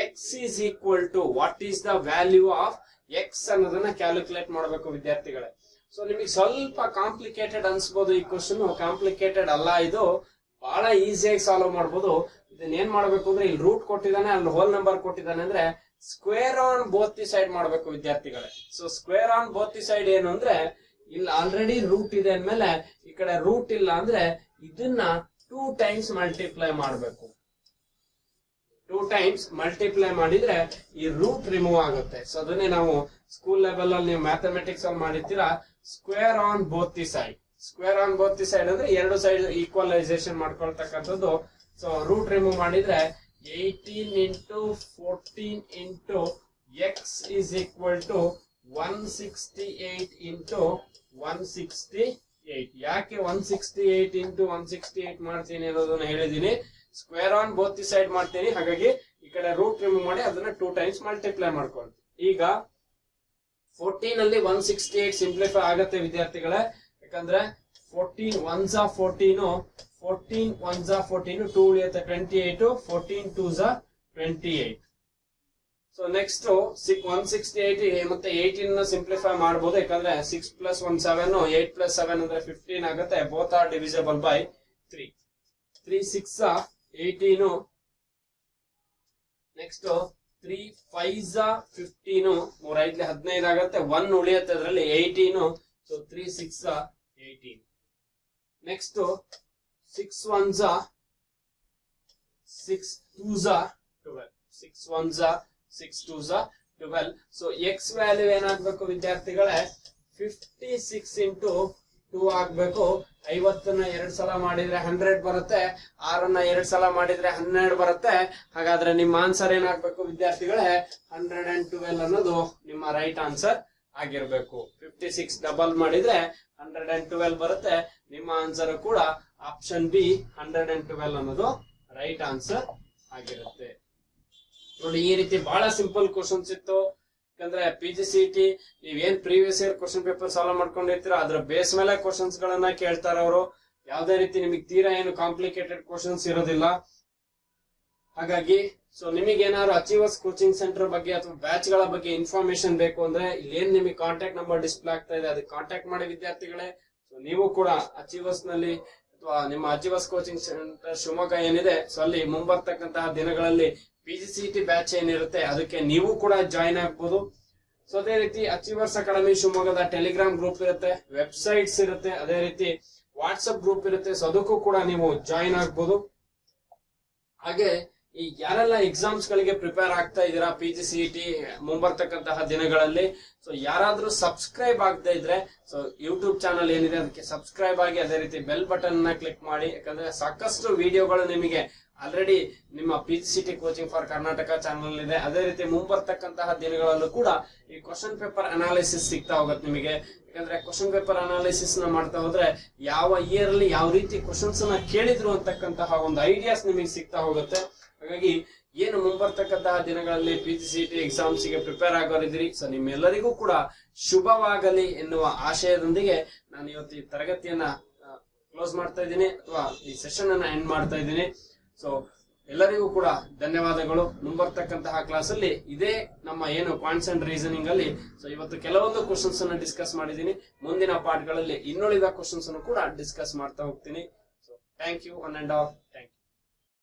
x is equal to what is the value of x ಅನ್ನೋದನ್ನ ಕ್ಯಾಲ್ಕುಲೇಟ್ ಮಾಡಬೇಕು ವಿದ್ಯಾರ್ಥಿಗಳೇ. ಸೊ ನಿಮಗೆ ಸ್ವಲ್ಪ ಕಾಂಪ್ಲಿಕೇಟೆಡ್ ಅನ್ಸ್ಬೋದು ಈ ಕ್ವಶನ್, ಕಾಂಪ್ಲಿಕೇಟೆಡ್ ಅಲ್ಲ, ಇದು ಬಹಳ ಈಸಿಯಾಗಿ ಸಾಲ್ವ್ ಮಾಡಬಹುದು. ಇದನ್ನ ಏನ್ ಮಾಡ್ಬೇಕು ಅಂದ್ರೆ ಇಲ್ಲಿ ರೂಟ್ ಕೊಟ್ಟಿದ್ದಾನೆ, ಅಲ್ಲಿ ಹೋಲ್ ನಂಬರ್ ಕೊಟ್ಟಿದ್ದಾನೆ ಅಂದ್ರೆ square on both the side ಮಾಡಬೇಕು ವಿದ್ಯಾರ್ಥಿಗಳೇ. So square on both the side ಏನು ಅಂದ್ರೆ ಇಲ್ಲಿ ಆಲ್ರೆಡಿ ರೂಟ್ ಇದೆ ಅಂದ್ಮೇಲೆ ಈ ಕಡೆ ರೂಟ್ ಇಲ್ಲ ಅಂದ್ರೆ ಇದನ್ನ 2 ಟೈಮ್ಸ್ ಮಲ್ಟಿಪ್ಲೈ ಮಾಡಬೇಕು. 2 ಟೈಮ್ಸ್ ಮಲ್ಟಿಪ್ಲೈ ಮಾಡಿದ್ರೆ ಈ ರೂಟ್ ರಿಮೂವ್ ಆಗುತ್ತೆ. ಸೊ ಅದನ್ನೇ ನಾವು ಸ್ಕೂಲ್ ಲೆವೆಲ್ ಅಲ್ಲಿ ನೀವು ಮ್ಯಾಥಮೆಟಿಕ್ಸ್ ಅಲ್ಲಿ ಮಾಡಿರ್ತೀರಾ, square on both the side. Square on both the side ಅಂದ್ರೆ ಎರಡು ಸೈಡ್ ಈಕ್ವಲೈಸೇಷನ್ ಮಾಡ್ಕೊಳ್ತಕ್ಕಂಥದ್ದು. ಸೊ ರೂಟ್ ರಿಮೂವ್ ಮಾಡಿದ್ರೆ 18 into 14 into x is equal to 168 into 168. ಯಾಕೆ 168 into 168 ಮಾಡ್ತೀನಿ ಅನ್ನೋದನ್ನ ಹೇಳಿದೀನಿ. Square on both the side ಮಾಡ್ತೀನಿ, ಹಾಗಾಗಿ ಈ ಕಡೆ ರೂಟ್ ರಿಮೂವ್ ಮಾಡಿ ಅದನ್ನ 2 ಟೈಮ್ಸ್ ಮಲ್ಟಿಪ್ಲೈ ಮಾಡ್ಕೊಳ್ತೀನಿ. ಈಗ 14 ಅಲ್ಲಿ 168 ಸಿಂಪ್ಲಿಫೈ ಆಗತ್ತೆ ವಿದ್ಯಾರ್ಥಿಗಳೇ, ಯಾಕಂದ್ರೆ 14 1s 14, 14 1s 14, 2 ಉಳಿಯುತ್ತೆ 28, 14 2s 28. ಸೊ ನೆಕ್ಸ್ಟ್ 168 ಮತ್ತೆ 18 ನ ಸಿಂಪ್ಲಿಫೈ ಮಾಡಬಹುದು, ಯಾಕಂದ್ರೆ 6 + 1 7, 8 + 7 ಅಂದ್ರೆ 15 ಆಗುತ್ತೆ. Both are divisible by 3. 3 6 18, next 3 5s 15, 3 5 15 ಆಗುತ್ತೆ. 1 ಉಳಿಯುತ್ತೆ ಅದರಲ್ಲಿ 18, so 3 6 18. Next 6 1s 6 2s 12, 6 1s 6 2s 12. So X value ಏನಾಗಬೇಕು ವಿದ್ಯಾರ್ಥಿಗಳೇ 56 into 2 ಆಗ್ಬೇಕು. 50ನ್ನ 2 ಸಲ ಮಾಡಿದ್ರೆ 100 ಬರುತ್ತೆ, 6ನ್ನ 2 ಸಲ ಮಾಡಿದ್ರೆ 12 ಬರುತ್ತೆ. ಹಾಗಾದ್ರೆ ನಿಮ್ಮ ಆನ್ಸರ್ ಏನಾಗಬೇಕು ವಿದ್ಯಾರ್ಥಿಗಳೇ 112 ಅನ್ನೋದು ನಿಮ್ಮ ರೈಟ್ ಆನ್ಸರ್ ಆಗಿರ್ಬೇಕು. 56 ಡಬಲ್ ಮಾಡಿದ್ರೆ 112 ಬರುತ್ತೆ. ನಿಮ್ಮ ಆನ್ಸರ್ ಕೂಡ ಆಪ್ಷನ್ ಬಿ 112 ಅನ್ನೋದು ರೈಟ್ ಆನ್ಸರ್ ಆಗಿರುತ್ತೆ. ನೋಡಿ, ಈ ರೀತಿ ಬಹಳ ಸಿಂಪಲ್ ಕ್ವಶನ್ಸ್ ಇತ್ತು. ಯಾಕಂದ್ರೆ PGCET ನೀವೇನ್ previous year question paper solve ಮಾಡ್ಕೊಂಡಿರ್ತೀರ ಅದ್ರ ಬೇಸ್ ಮೇಲೆ ಕ್ವಶನ್ಸ್ ಗಳನ್ನ ಕೇಳ್ತಾರ ಅವರು. ಯಾವ್ದೇ ರೀತಿ ನಿಮಗೆ ತೀರಾ ಏನು ಕಾಂಪ್ಲಿಕೇಟೆಡ್ ಕ್ವಶನ್ಸ್ ಇರೋದಿಲ್ಲ. ಹಾಗಾಗಿ ಸೊ ನಿಮಗೆ ಏನಾದ್ರು ಅಚೀವರ್ಸ್ ಕೋಚಿಂಗ್ ಸೆಂಟರ್ ಬಗ್ಗೆ ಅಥವಾ ಬ್ಯಾಚ್ ಗಳ ಬಗ್ಗೆ ಇನ್ಫಾರ್ಮೇಶನ್ ಬೇಕು ಅಂದ್ರೆ ಇಲ್ಲಿ ಏನ್ ನಿಮಗೆ ಕಾಂಟ್ಯಾಕ್ಟ್ ನಂಬರ್ ಡಿಸ್ಪ್ಲೇ ಆಗ್ತಾ ಇದೆ ಅದಕ್ಕೆ ಕಾಂಟ್ಯಾಕ್ಟ್ ಮಾಡಿ ವಿದ್ಯಾರ್ಥಿಗಳೇ. ಸೊ ನೀವು ಕೂಡ ಅಚೀವರ್ಸ್ ನಲ್ಲಿ ಅಥವಾ ನಿಮ್ಮ ಅಚೀವರ್ಸ್ ಕೋಚಿಂಗ್ ಸೆಂಟರ್ ಶಿವಮೊಗ್ಗ ಏನಿದೆ, ಸೊ ಅಲ್ಲಿ ಮುಂಬರ್ತಕ್ಕಂತಹ ದಿನಗಳಲ್ಲಿ PGCET ಬ್ಯಾಚ್ ಏನಿರುತ್ತೆ ಅದಕ್ಕೆ ನೀವು ಕೂಡ ಜಾಯಿನ್ ಆಗ್ಬೋದು. ಸೊ ಅದೇ ರೀತಿ ಅಚೀವರ್ಸ್ ಅಕಾಡೆಮಿ ಶಿವಮೊಗ್ಗದ ಟೆಲಿಗ್ರಾಮ್ ಗ್ರೂಪ್ ಇರುತ್ತೆ, ವೆಬ್ಸೈಟ್ಸ್ ಇರುತ್ತೆ, ಅದೇ ರೀತಿ ವಾಟ್ಸ್ಆಪ್ ಗ್ರೂಪ್ ಇರುತ್ತೆ. ಸೊ ಅದಕ್ಕೂ ಕೂಡ ನೀವು ಜಾಯಿನ್ ಆಗ್ಬೋದು. ಹಾಗೆ ಈ ಯಾರೆಲ್ಲ ಎಕ್ಸಾಮ್ಸ್ ಗಳಿಗೆ ಪ್ರಿಪೇರ್ ಆಗ್ತಾ ಇದ್ದೀರಾ PGCET ಮುಂಬರ್ತಕ್ಕಂತಹ ದಿನಗಳಲ್ಲಿ, ಸೊ ಯಾರಾದ್ರೂ ಸಬ್ಸ್ಕ್ರೈಬ್ ಆಗದೆ ಇದ್ರೆ ಸೊ ಯೂಟ್ಯೂಬ್ ಚಾನಲ್ ಏನಿದೆ ಅದಕ್ಕೆ ಸಬ್ಸ್ಕ್ರೈಬ್ ಆಗಿ, ಅದೇ ರೀತಿ ಬೆಲ್ ಬಟನ್ ನ ಕ್ಲಿಕ್ ಮಾಡಿ. ಯಾಕಂದ್ರೆ ಸಾಕಷ್ಟು ವಿಡಿಯೋಗಳು ನಿಮಗೆ ಆಲ್ರೆಡಿ ನಿಮ್ಮ PGCET coaching for Karnataka channel ಇದೆ. ಅದೇ ರೀತಿ ಮುಂಬರ್ತಕ್ಕಂತಹ ದಿನಗಳಲ್ಲೂ ಕೂಡ ಈ ಕ್ವಶನ್ ಪೇಪರ್ ಅನಾಲಿಸಿಸ್ ಸಿಗ್ತಾ ಹೋಗುತ್ತೆ ನಿಮಗೆ. ಯಾಕಂದ್ರೆ ಕ್ವಶನ್ ಪೇಪರ್ ಅನಾಲಿಸಿಸ್ ನ ಮಾಡ್ತಾ ಹೋದ್ರೆ ಯಾವ ಇಯರ್ ಅಲ್ಲಿ ಯಾವ ರೀತಿ ಕ್ವಶನ್ಸ್ ನ ಕೇಳಿದ್ರು ಅಂತಕ್ಕಂತಹ ಒಂದು ಐಡಿಯಾಸ್ ನಿಮಗೆ ಸಿಗ್ತಾ ಹೋಗುತ್ತೆ. ಹಾಗಾಗಿ ಏನು ಮುಂಬರ್ತಕ್ಕಂತಹ ದಿನಗಳಲ್ಲಿ PGCET ಎಕ್ಸಾಮ್ಸ್ ಗೆ ಪ್ರಿಪೇರ್ ಆಗೋರಿದ್ರಿ, ಸೊ ನಿಮ್ಮೆಲ್ಲರಿಗೂ ಕೂಡ ಶುಭವಾಗಲಿ ಎನ್ನುವ ಆಶಯದೊಂದಿಗೆ ನಾನು ಇವತ್ತು ಈ ತರಗತಿಯನ್ನ ಕ್ಲೋಸ್ ಮಾಡ್ತಾ ಇದ್ದೀನಿ ಅಥವಾ ಈ ಸೆಷನ್ ಅನ್ನ ಎಂಡ್ ಮಾಡ್ತಾ ಇದ್ದೀನಿ. ಸೊ ಎಲ್ಲರಿಗೂ ಕೂಡ ಧನ್ಯವಾದಗಳು. ಮುಂಬರ್ತಕ್ಕಂತಹ ಕ್ಲಾಸ್ ಅಲ್ಲಿ ಇದೇ ನಮ್ಮ ಏನು ಪಾಯಿಂಟ್ಸ್ ಅಂಡ್ ರೀಸನಿಂಗ್ ಅಲ್ಲಿ ಸೊ ಇವತ್ತು ಕೆಲವೊಂದು ಕ್ವಶನ್ಸ್ ಅನ್ನ ಡಿಸ್ಕಸ್ ಮಾಡಿದ್ದೀನಿ. ಮುಂದಿನ ಪಾಠಗಳಲ್ಲಿ ಇನ್ನುಳಿದ ಕ್ವಶನ್ಸ್ ಅನ್ನು ಕೂಡ ಡಿಸ್ಕಸ್ ಮಾಡ್ತಾ ಹೋಗ್ತೀನಿ. So thank you one and all.